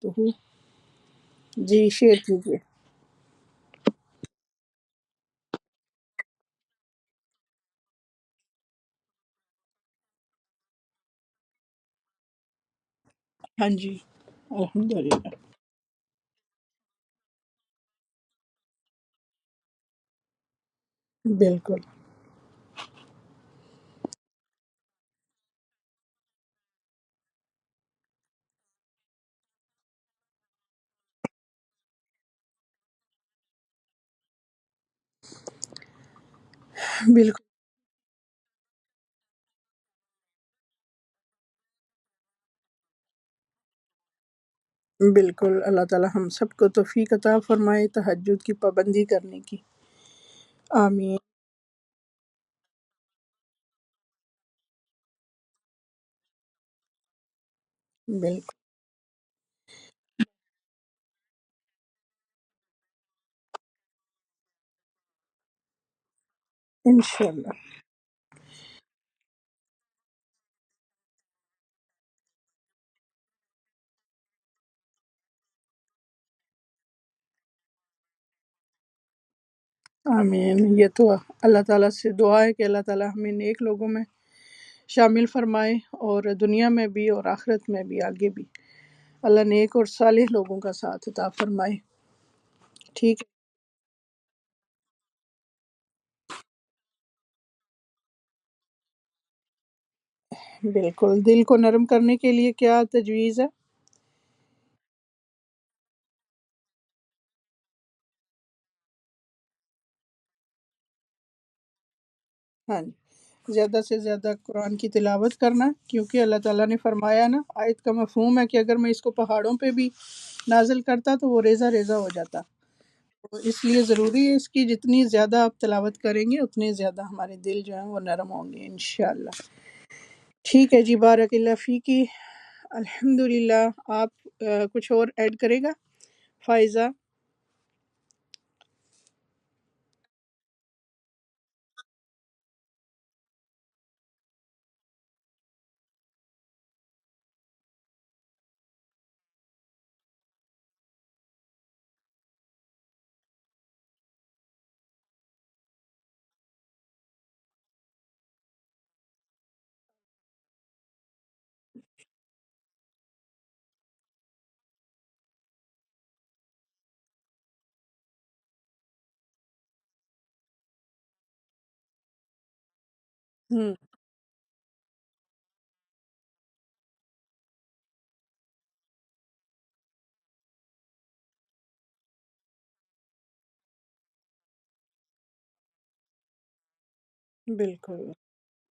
تو جی شیئر کیجیے۔ ہاں جی، الحمدللہ۔ بالکل بالکل بالکل، اللہ تعالی ہم سب کو توفیق عطا فرمائے تہجد کی پابندی کرنے کی۔ آمین۔ بالکل انشاءاللہ۔ آمین۔ یہ تو اللہ تعالیٰ سے دعا ہے کہ اللہ تعالیٰ ہمیں نیک لوگوں میں شامل فرمائے، اور دنیا میں بھی اور آخرت میں بھی، آگے بھی اللہ نیک اور صالح لوگوں کا ساتھ عطا فرمائے۔ ٹھیک ہے، بالکل۔ دل کو نرم کرنے کے لیے کیا تجویز ہے؟ ہاں جی، زیادہ سے زیادہ قرآن کی تلاوت کرنا، کیونکہ اللہ تعالیٰ نے فرمایا نا، آیت کا مفہوم ہے کہ اگر میں اس کو پہاڑوں پہ بھی نازل کرتا تو وہ ریزہ ریزہ ہو جاتا۔ تو اس لیے ضروری ہے اس کی جتنی زیادہ آپ تلاوت کریں گے اتنے زیادہ ہمارے دل جو ہیں وہ نرم ہوں گے انشاءاللہ۔ ٹھیک ہے جی، بارک اللہ فیکی۔ الحمدللہ۔ آپ کچھ اور ایڈ کرے گا فائزہ؟ ہوں، بالکل۔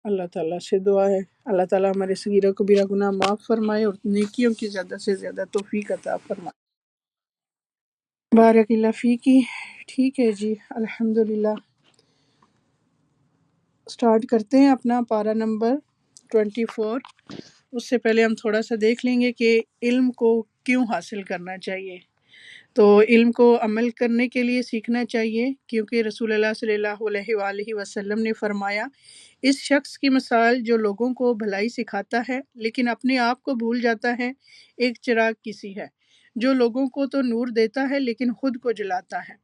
اللہ تعالیٰ سے دعا ہے اللہ تعالیٰ ہمارے صغیرہ کبیرہ گناہ معاف فرمائے اور نیکیوں کی زیادہ سے زیادہ توفیق عطا فرمائے۔ بارک اللہ فیکی۔ ٹھیک ہے جی، الحمدللہ۔ سٹارٹ کرتے ہیں اپنا پارہ نمبر 24۔ اس سے پہلے ہم تھوڑا سا دیکھ لیں گے کہ علم کو کیوں حاصل کرنا چاہیے۔ تو علم کو عمل کرنے کے لیے سیکھنا چاہیے، کیونکہ رسول اللہ صلی اللہ علیہ وآلہ وسلم نے فرمایا، اس شخص کی مثال جو لوگوں کو بھلائی سکھاتا ہے لیکن اپنے آپ کو بھول جاتا ہے، ایک چراغ کی سی ہے جو لوگوں کو تو نور دیتا ہے لیکن خود کو جلاتا ہے۔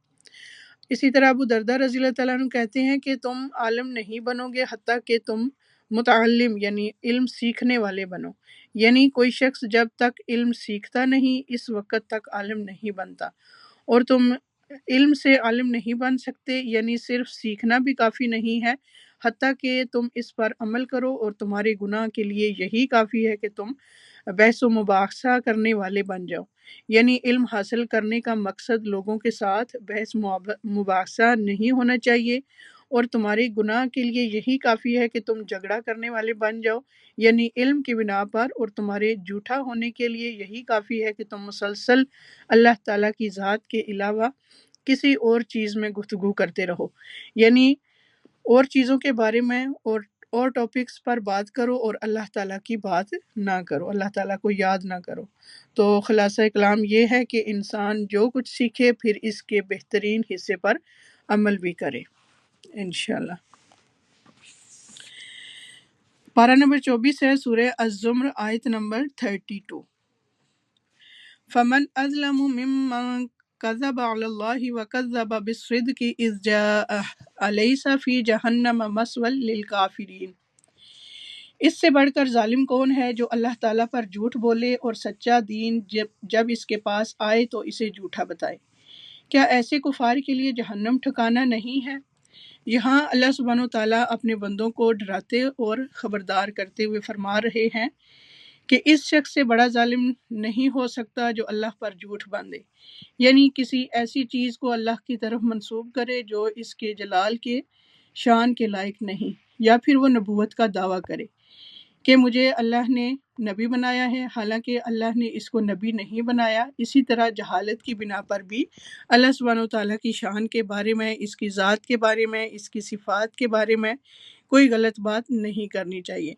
اسی طرح ابو درداء رضی اللہ تعالیٰ عنہ کہتے ہیں کہ تم عالم نہیں بنو گے حتیٰ کہ تم متعلم یعنی علم سیکھنے والے بنو، یعنی کوئی شخص جب تک علم سیکھتا نہیں اس وقت تک عالم نہیں بنتا، اور تم علم سے عالم نہیں بن سکتے، یعنی صرف سیکھنا بھی کافی نہیں ہے، حتیٰ کہ تم اس پر عمل کرو، اور تمہارے گناہ کے لیے یہی کافی ہے کہ تم بحث و مباحثہ کرنے والے بن جاؤ، یعنی علم حاصل کرنے کا مقصد لوگوں کے ساتھ بحث مباحثہ نہیں ہونا چاہیے، اور تمہارے گناہ کے لیے یہی کافی ہے کہ تم جھگڑا کرنے والے بن جاؤ، یعنی علم کی بنا پر، اور تمہارے جھوٹا ہونے کے لیے یہی کافی ہے کہ تم مسلسل اللہ تعالیٰ کی ذات کے علاوہ کسی اور چیز میں گفتگو کرتے رہو، یعنی اور چیزوں کے بارے میں اور ٹاپکس پر بات کرو، اور اللہ تعالیٰ کی بات نہ کرو، اللہ تعالیٰ کو یاد نہ کرو۔ تو خلاصہ کلام یہ ہے کہ انسان جو کچھ سیکھے پھر اس کے بہترین حصے پر عمل بھی کرے انشاءاللہ۔ پارہ نمبر 24 ہے، سورہ الزمر، آیت نمبر 32۔ فمن اظلم ممن كذب على الله وكذب بالصدق إذ جاءه أليس في جہنم مثوى للكافرين۔ اس سے بڑھ کر ظالم کون ہے جو اللہ تعالیٰ پر جھوٹ بولے اور سچا دین جب اس کے پاس آئے تو اسے جھوٹا بتائے۔ کیا ایسے کفار کے لیے جہنم ٹھکانہ نہیں ہے؟ یہاں اللہ سبحانہ وتعالیٰ اپنے بندوں کو ڈراتے اور خبردار کرتے ہوئے فرما رہے ہیں کہ اس شخص سے بڑا ظالم نہیں ہو سکتا جو اللہ پر جھوٹ باندھے، یعنی کسی ایسی چیز کو اللہ کی طرف منسوب کرے جو اس کے جلال کے شان کے لائق نہیں، یا پھر وہ نبوت کا دعویٰ کرے کہ مجھے اللہ نے نبی بنایا ہے، حالانکہ اللہ نے اس کو نبی نہیں بنایا۔ اسی طرح جہالت کی بنا پر بھی اللہ سبحانہ وتعالیٰ کی شان کے بارے میں، اس کی ذات کے بارے میں، اس کی صفات کے بارے میں کوئی غلط بات نہیں کرنی چاہیے،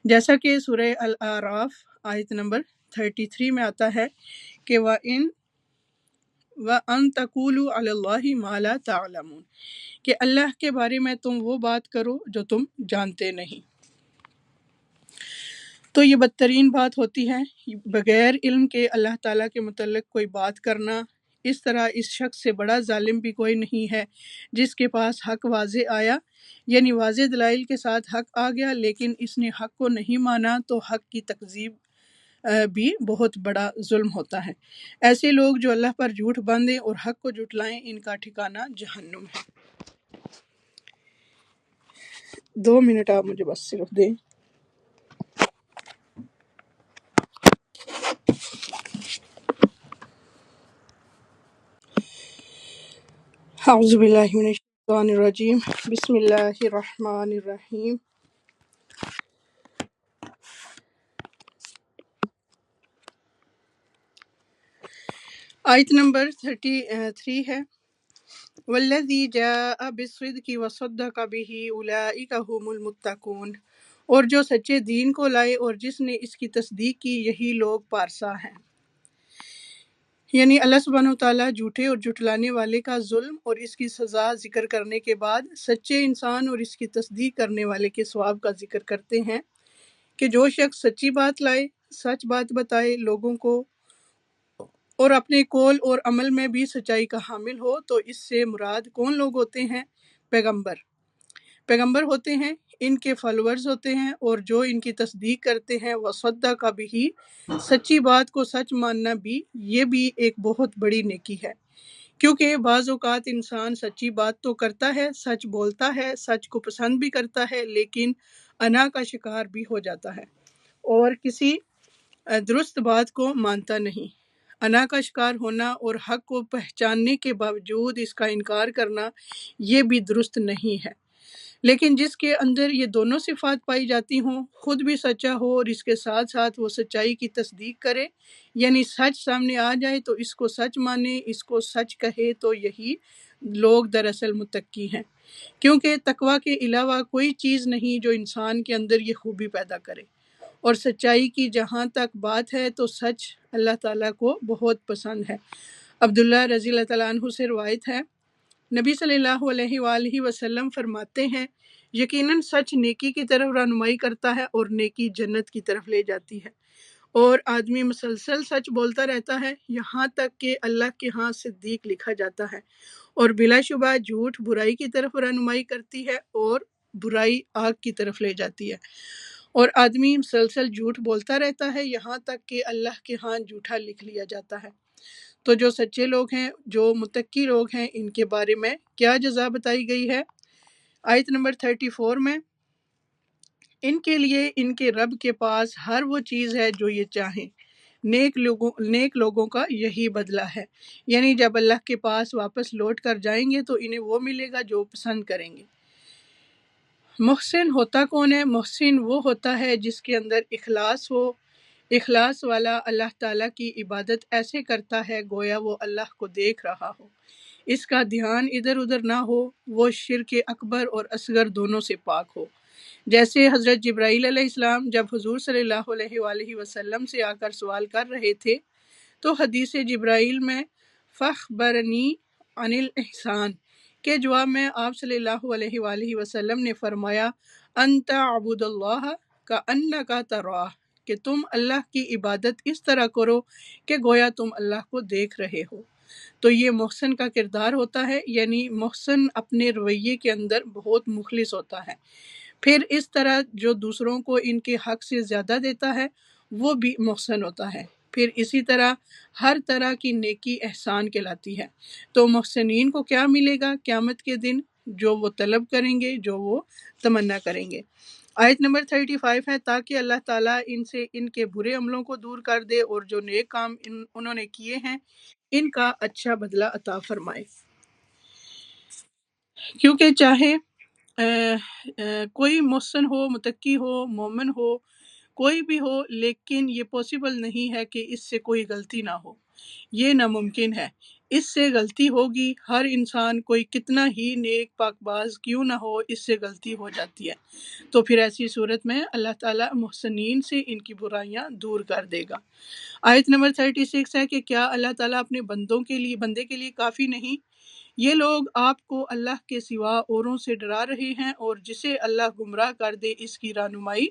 جیسا کہ سورہ الاعراف آیت نمبر 33 میں آتا ہے کہ وَأَن تَقُولُوا عَلَى اللَّهِ مَا لَا تَعْلَمُونَ، کہ اللہ کے بارے میں تم وہ بات کرو جو تم جانتے نہیں۔ تو یہ بدترین بات ہوتی ہے، بغیر علم کے اللہ تعالیٰ کے متعلق کوئی بات کرنا۔ اس طرح اس شخص سے بڑا ظالم بھی کوئی نہیں ہے جس کے پاس حق واضح آیا، یعنی واضح دلائل کے ساتھ حق آ گیا، لیکن اس نے حق کو نہیں مانا تو حق کی تکذیب بھی بہت بڑا ظلم ہوتا ہے۔ ایسے لوگ جو اللہ پر جھوٹ باندھیں اور حق کو جھٹلائیں، ان کا ٹھکانہ جہنم ہے۔ 2 منٹ آپ مجھے بس صرف دیں۔ اعوذ باللہ من الشیطان الرجیم، بسم اللہ الرحمن الرحیم۔ آیت نمبر 33 ہے، والذی جاء بالصدق وصدق به اولئک هم المتقون، اور جو سچے دین کو لائے اور جس نے اس کی تصدیق کی، یہی لوگ پارسا ہیں۔ یعنی اللہ سبحانہ وتعالیٰ جھوٹے اور جھٹلانے والے کا ظلم اور اس کی سزا ذکر کرنے کے بعد سچے انسان اور اس کی تصدیق کرنے والے کے ثواب کا ذکر کرتے ہیں کہ جو شخص سچی بات لائے، سچ بات بتائے لوگوں کو، اور اپنے قول اور عمل میں بھی سچائی کا حامل ہو، تو اس سے مراد کون لوگ ہوتے ہیں؟ پیغمبر ہوتے ہیں، ان کے فالوورز ہوتے ہیں، اور جو ان کی تصدیق کرتے ہیں۔ وصدق بھی، سچی بات کو سچ ماننا بھی، یہ بھی ایک بہت بڑی نیکی ہے، کیونکہ بعض اوقات انسان سچی بات تو کرتا ہے، سچ بولتا ہے، سچ کو پسند بھی کرتا ہے، لیکن انا کا شکار بھی ہو جاتا ہے اور کسی درست بات کو مانتا نہیں۔ انا کا شکار ہونا اور حق کو پہچاننے کے باوجود اس کا انکار کرنا، یہ بھی درست نہیں ہے۔ لیکن جس کے اندر یہ دونوں صفات پائی جاتی ہوں، خود بھی سچا ہو اور اس کے ساتھ ساتھ وہ سچائی کی تصدیق کرے، یعنی سچ سامنے آ جائے تو اس کو سچ مانے، اس کو سچ کہے، تو یہی لوگ دراصل متقی ہیں، کیونکہ تقوی کے علاوہ کوئی چیز نہیں جو انسان کے اندر یہ خوبی پیدا کرے۔ اور سچائی کی جہاں تک بات ہے تو سچ اللہ تعالیٰ کو بہت پسند ہے۔ عبداللہ رضی اللہ تعالیٰ عنہ سے روایت ہے، نبی صلی اللہ علیہ وآلہ وسلم فرماتے ہیں، یقیناً سچ نیکی کی طرف رہنمائی کرتا ہے اور نیکی جنت کی طرف لے جاتی ہے، اور آدمی مسلسل سچ بولتا رہتا ہے یہاں تک کہ اللہ کے ہاں صدیق لکھا جاتا ہے، اور بلا شبہ جھوٹ برائی کی طرف رہنمائی کرتی ہے اور برائی آگ کی طرف لے جاتی ہے، اور آدمی مسلسل جھوٹ بولتا رہتا ہے یہاں تک کہ اللہ کے ہاں جھوٹا لکھ لیا جاتا ہے۔ تو جو سچے لوگ ہیں، جو متقی لوگ ہیں، ان کے بارے میں کیا جزا بتائی گئی ہے؟ آیت نمبر 34 میں، ان کے لیے ان کے رب کے پاس ہر وہ چیز ہے جو یہ چاہیں، نیک لوگوں کا یہی بدلہ ہے، یعنی جب اللہ کے پاس واپس لوٹ کر جائیں گے تو انہیں وہ ملے گا جو پسند کریں گے۔ محسن ہوتا کون ہے؟ محسن وہ ہوتا ہے جس کے اندر اخلاص ہو، اخلاص والا اللہ تعالیٰ کی عبادت ایسے کرتا ہے گویا وہ اللہ کو دیکھ رہا ہو، اس کا دھیان ادھر ادھر نہ ہو، وہ شرک اکبر اور اصغر دونوں سے پاک ہو۔ جیسے حضرت جبرائیل علیہ السلام جب حضور صلی اللہ علیہ وآلہ وسلم سے آ کر سوال کر رہے تھے تو حدیث جبرائیل میں فَأَخْبَرَنِي عَنِ الْإِحْسَانِ کے جواب میں آپ صلی اللہ علیہ وآلہ وسلم نے فرمایا، أَن تَعْبُدَ اللَّهَ كَأَنَّكَ تَرَاهُ، کہ تم اللہ کی عبادت اس طرح کرو کہ گویا تم اللہ کو دیکھ رہے ہو۔ تو یہ محسن کا کردار ہوتا ہے، یعنی محسن اپنے رویے کے اندر بہت مخلص ہوتا ہے۔ پھر اس طرح جو دوسروں کو ان کے حق سے زیادہ دیتا ہے وہ بھی محسن ہوتا ہے۔ پھر اسی طرح ہر طرح کی نیکی احسان کہلاتی ہے۔ تو محسنین کو کیا ملے گا قیامت کے دن؟ جو وہ طلب کریں گے، جو وہ تمنا کریں گے۔ آیت نمبر 35 ہے، تاکہ اللہ تعالیٰ ان سے ان کے برے عملوں کو دور کر دے اور جو نیک کام انہوں نے کیے ہیں ان کا اچھا بدلہ عطا فرمائے۔ کیونکہ چاہے کوئی محسن ہو، متقی ہو، مومن ہو، کوئی بھی ہو، لیکن یہ پاسبل نہیں ہے کہ اس سے کوئی غلطی نہ ہو، یہ ناممکن ہے۔ اس سے غلطی ہوگی، ہر انسان کوئی کتنا ہی نیک پاک باز کیوں نہ ہو، اس سے غلطی ہو جاتی ہے۔ تو پھر ایسی صورت میں اللہ تعالیٰ محسنین سے ان کی برائیاں دور کر دے گا۔ آیت نمبر 36 ہے کہ کیا اللہ تعالیٰ اپنے بندے کے لیے کافی نہیں؟ یہ لوگ آپ کو اللہ کے سوا اوروں سے ڈرا رہے ہیں، اور جسے اللہ گمراہ کر دے اس کی رہنمائی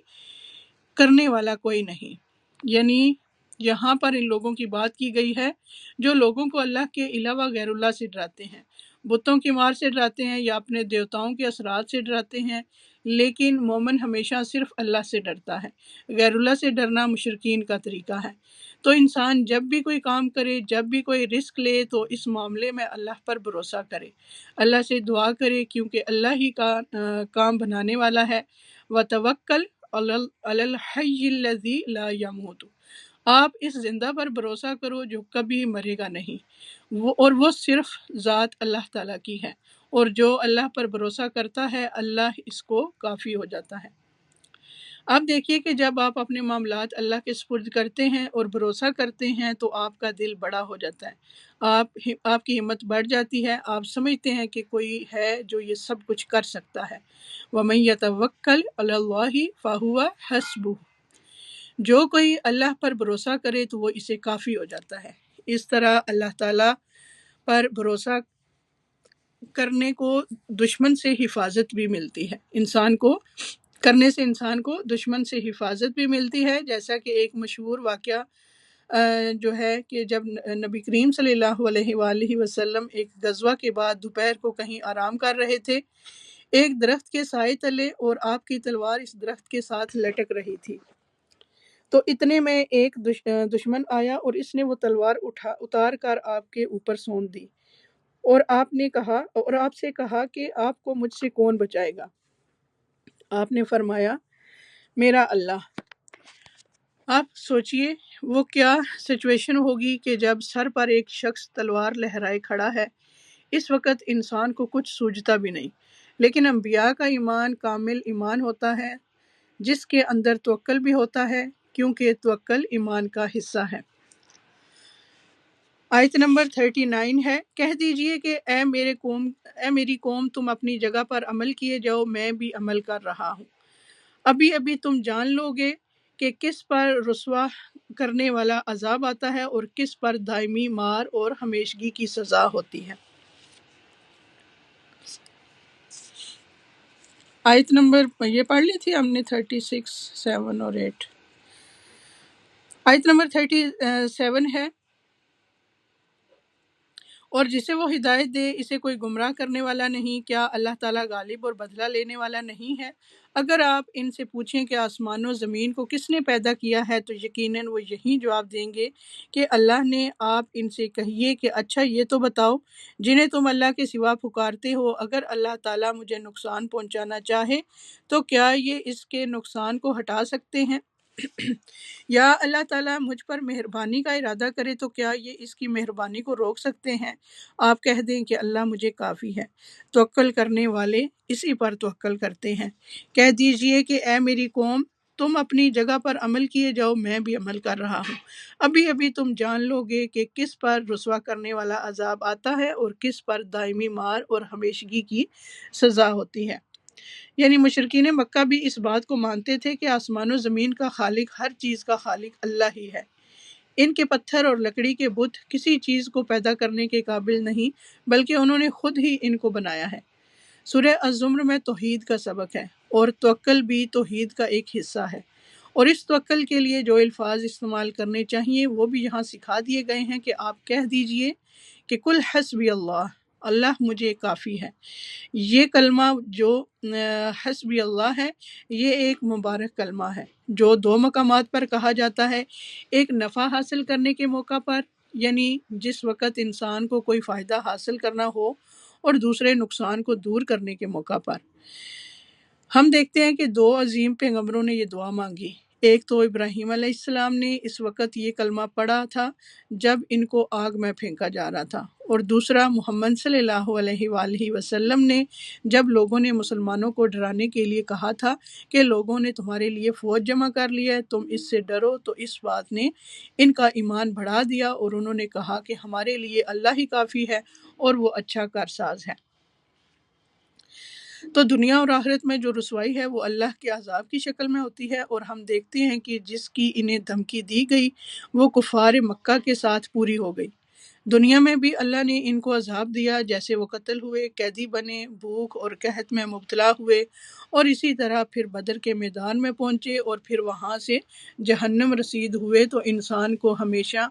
کرنے والا کوئی نہیں۔ یعنی یہاں پر ان لوگوں کی بات کی گئی ہے جو لوگوں کو اللہ کے علاوہ غیر اللہ سے ڈراتے ہیں، بتوں کی مار سے ڈراتے ہیں یا اپنے دیوتاؤں کے اثرات سے ڈراتے ہیں، لیکن مومن ہمیشہ صرف اللہ سے ڈرتا ہے۔ غیر اللہ سے ڈرنا مشرکین کا طریقہ ہے۔ تو انسان جب بھی کوئی کام کرے، جب بھی کوئی رزق لے، تو اس معاملے میں اللہ پر بھروسہ کرے، اللہ سے دعا کرے، کیونکہ اللہ ہی کا کام بنانے والا ہے۔ وَتَوَکَّلْ عَلَى الْحَيِّ الَّذِي لَا يَمُوتُ، آپ اس زندہ پر بھروسہ کرو جو کبھی مرے گا نہیں، وہ صرف ذات اللہ تعالیٰ کی ہے، اور جو اللہ پر بھروسہ کرتا ہے اللہ اس کو کافی ہو جاتا ہے۔ اب دیکھیے کہ جب آپ اپنے معاملات اللہ کے سپرد کرتے ہیں اور بھروسہ کرتے ہیں تو آپ کا دل بڑا ہو جاتا ہے، آپ کی ہمت بڑھ جاتی ہے، آپ سمجھتے ہیں کہ کوئی ہے جو یہ سب کچھ کر سکتا ہے۔ وَمَن يَتَوَکَّلْ عَلَى اللَّهِ فَهُوَ حَسْبُهُ، جو کوئی اللہ پر بھروسہ کرے تو وہ اسے کافی ہو جاتا ہے۔ اس طرح اللہ تعالیٰ پر بھروسہ کرنے کو دشمن سے حفاظت بھی ملتی ہے، انسان کو دشمن سے حفاظت بھی ملتی ہے۔ جیسا کہ ایک مشہور واقعہ جو ہے کہ جب نبی کریم صلی اللہ علیہ وآلہ وسلم ایک غزوہ کے بعد دوپہر کو کہیں آرام کر رہے تھے ایک درخت کے سائے تلے، اور آپ کی تلوار اس درخت کے ساتھ لٹک رہی تھی۔ تو اتنے میں ایک دشمن آیا اور اس نے وہ تلوار اتار کر آپ کے اوپر سونت دی، اور آپ سے کہا کہ آپ کو مجھ سے کون بچائے گا؟ آپ نے فرمایا میرا اللہ۔ آپ سوچئے وہ کیا سچویشن ہوگی کہ جب سر پر ایک شخص تلوار لہرائے کھڑا ہے، اس وقت انسان کو کچھ سوجتا بھی نہیں، لیکن انبیاء کا ایمان کامل ایمان ہوتا ہے جس کے اندر توکل بھی ہوتا ہے، کیونکہ توکل ایمان کا حصہ ہے۔ آیت نمبر 39 ہے، کہہ دیجئے کہ اے میری قوم تم اپنی جگہ پر عمل کیے جاؤ، میں بھی عمل کر رہا ہوں۔ ابھی ابھی تم جان لو گے کہ کس پر رسوا کرنے والا عذاب آتا ہے اور کس پر دائمی مار اور ہمیشگی کی سزا ہوتی ہے۔ آیت نمبر یہ پڑھ لی تھی ہم نے 36، 7 اور 8۔ آیت نمبر 37 ہے، اور جسے وہ ہدایت دے اسے کوئی گمراہ کرنے والا نہیں، کیا اللہ تعالیٰ غالب اور بدلہ لینے والا نہیں ہے؟ اگر آپ ان سے پوچھیں کہ آسمان و زمین کو کس نے پیدا کیا ہے تو یقیناً وہ یہی جواب دیں گے کہ اللہ نے۔ آپ ان سے کہیے کہ اچھا یہ تو بتاؤ جنہیں تم اللہ کے سوا پکارتے ہو، اگر اللہ تعالیٰ مجھے نقصان پہنچانا چاہے تو کیا یہ اس کے نقصان کو ہٹا سکتے ہیں؟ یا اللہ تعالیٰ مجھ پر مہربانی کا ارادہ کرے تو کیا یہ اس کی مہربانی کو روک سکتے ہیں؟ آپ کہہ دیں کہ اللہ مجھے کافی ہے، توکل کرنے والے اسی پر توکل کرتے ہیں۔ کہہ دیجئے کہ اے میری قوم تم اپنی جگہ پر عمل کیے جاؤ، میں بھی عمل کر رہا ہوں۔ ابھی ابھی تم جان لو گے کہ کس پر رسوا کرنے والا عذاب آتا ہے اور کس پر دائمی مار اور ہمیشگی کی سزا ہوتی ہے۔ یعنی مشرکین مکہ بھی اس بات کو مانتے تھے کہ آسمان و زمین کا خالق، ہر چیز کا خالق اللہ ہی ہے۔ ان کے پتھر اور لکڑی کے بت کسی چیز کو پیدا کرنے کے قابل نہیں، بلکہ انہوں نے خود ہی ان کو بنایا ہے۔ سورہ الزمر میں توحید کا سبق ہے، اور توکل بھی توحید کا ایک حصہ ہے، اور اس توکل کے لیے جو الفاظ استعمال کرنے چاہیے وہ بھی یہاں سکھا دیے گئے ہیں کہ آپ کہہ دیجئے کہ کل حسبی اللہ، اللہ مجھے کافی ہے۔ یہ کلمہ جو حسبی اللہ ہے، یہ ایک مبارک کلمہ ہے جو دو مقامات پر کہا جاتا ہے، ایک نفع حاصل کرنے کے موقع پر، یعنی جس وقت انسان کو کوئی فائدہ حاصل کرنا ہو، اور دوسرے نقصان کو دور کرنے کے موقع پر۔ ہم دیکھتے ہیں کہ دو عظیم پیغمبروں نے یہ دعا مانگی، ایک تو ابراہیم علیہ السلام نے اس وقت یہ کلمہ پڑھا تھا جب ان کو آگ میں پھینکا جا رہا تھا، اور دوسرا محمد صلی اللہ علیہ وآلہ وسلم نے جب لوگوں نے مسلمانوں کو ڈرانے کے لیے کہا تھا کہ لوگوں نے تمہارے لیے فوج جمع کر لیا ہے، تم اس سے ڈرو، تو اس بات نے ان کا ایمان بڑھا دیا، اور انہوں نے کہا کہ ہمارے لیے اللہ ہی کافی ہے اور وہ اچھا کارساز ہے۔ تو دنیا اور آخرت میں جو رسوائی ہے وہ اللہ کے عذاب کی شکل میں ہوتی ہے، اور ہم دیکھتے ہیں کہ جس کی انہیں دھمکی دی گئی وہ کفار مکہ کے ساتھ پوری ہو گئی۔ دنیا میں بھی اللہ نے ان کو عذاب دیا، جیسے وہ قتل ہوئے، قیدی بنے، بھوک اور قحط میں مبتلا ہوئے، اور اسی طرح پھر بدر کے میدان میں پہنچے اور پھر وہاں سے جہنم رسید ہوئے۔ تو انسان کو ہمیشہ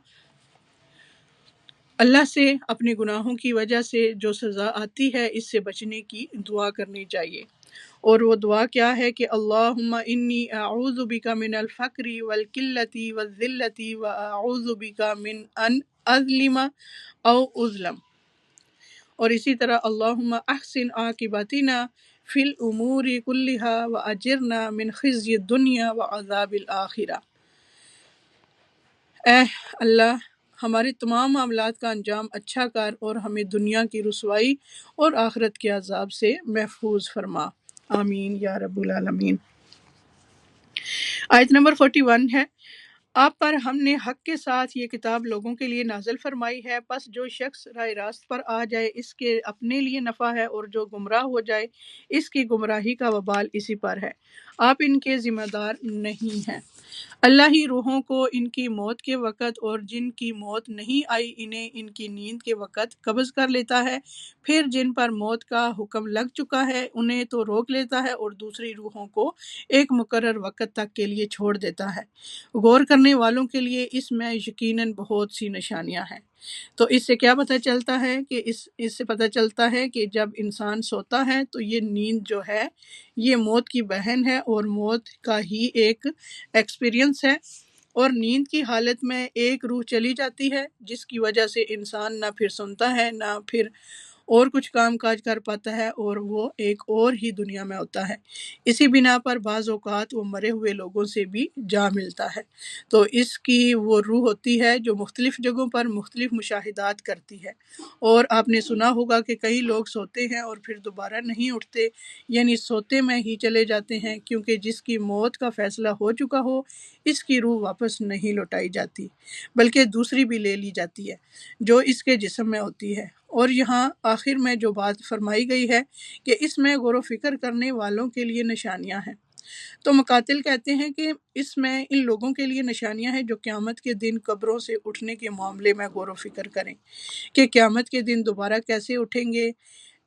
اللہ سے اپنے گناہوں کی وجہ سے جو سزا آتی ہے اس سے بچنے کی دعا کرنی چاہیے، اور وہ دعا کیا ہے کہ اللہم انی اعوذ بک من الفقر والقلۃ والذلۃ واعوذ بک من ان اظلم او اظلم، اور اسی طرح اللہم احسن عاقبتنا فی الامور کلہا واجرنا من خزی الدنیا وعذاب الآخرہ۔ اے اللہ، ہمارے تمام معاملات کا انجام اچھا کر اور ہمیں دنیا کی رسوائی اور آخرت کے عذاب سے محفوظ فرما، آمین یا رب العالمین۔ آیت نمبر 41 ہے، آپ پر ہم نے حق کے ساتھ یہ کتاب لوگوں کے لیے نازل فرمائی ہے، پس جو شخص راہ راست پر آ جائے اس کے اپنے لیے نفع ہے، اور جو گمراہ ہو جائے اس کی گمراہی کا وبال اسی پر ہے، آپ ان کے ذمہ دار نہیں ہیں۔ اللہ ہی روحوں کو ان کی موت کے وقت اور جن کی موت نہیں آئی انہیں ان کی نیند کے وقت قبض کر لیتا ہے، پھر جن پر موت کا حکم لگ چکا ہے انہیں تو روک لیتا ہے اور دوسری روحوں کو ایک مقرر وقت تک کے لیے چھوڑ دیتا ہے۔ غور کرنے والوں کے لیے اس میں یقیناً بہت سی نشانیاں ہیں۔ تو اس سے کیا پتہ چلتا ہے کہ اس سے پتہ چلتا ہے کہ جب انسان سوتا ہے تو یہ نیند جو ہے یہ موت کی بہن ہے اور موت کا ہی ایک ایکسپیرینس ہے، اور نیند کی حالت میں ایک روح چلی جاتی ہے جس کی وجہ سے انسان نہ پھر سنتا ہے نہ پھر اور کچھ کام کاج کر پاتا ہے، اور وہ ایک اور ہی دنیا میں ہوتا ہے۔ اسی بنا پر بعض اوقات وہ مرے ہوئے لوگوں سے بھی جا ملتا ہے۔ تو اس کی وہ روح ہوتی ہے جو مختلف جگہوں پر مختلف مشاہدات کرتی ہے، اور آپ نے سنا ہوگا کہ کئی لوگ سوتے ہیں اور پھر دوبارہ نہیں اٹھتے، یعنی سوتے میں ہی چلے جاتے ہیں، کیونکہ جس کی موت کا فیصلہ ہو چکا ہو اس کی روح واپس نہیں لوٹائی جاتی بلکہ دوسری بھی لے لی جاتی ہے جو اس کے جسم میں ہوتی ہے۔ اور یہاں آخر میں جو بات فرمائی گئی ہے کہ اس میں غور و فکر کرنے والوں کے لیے نشانیاں ہیں، تو مقاتل کہتے ہیں کہ اس میں ان لوگوں کے لیے نشانیاں ہیں جو قیامت کے دن قبروں سے اٹھنے کے معاملے میں غور و فکر کریں کہ قیامت کے دن دوبارہ کیسے اٹھیں گے،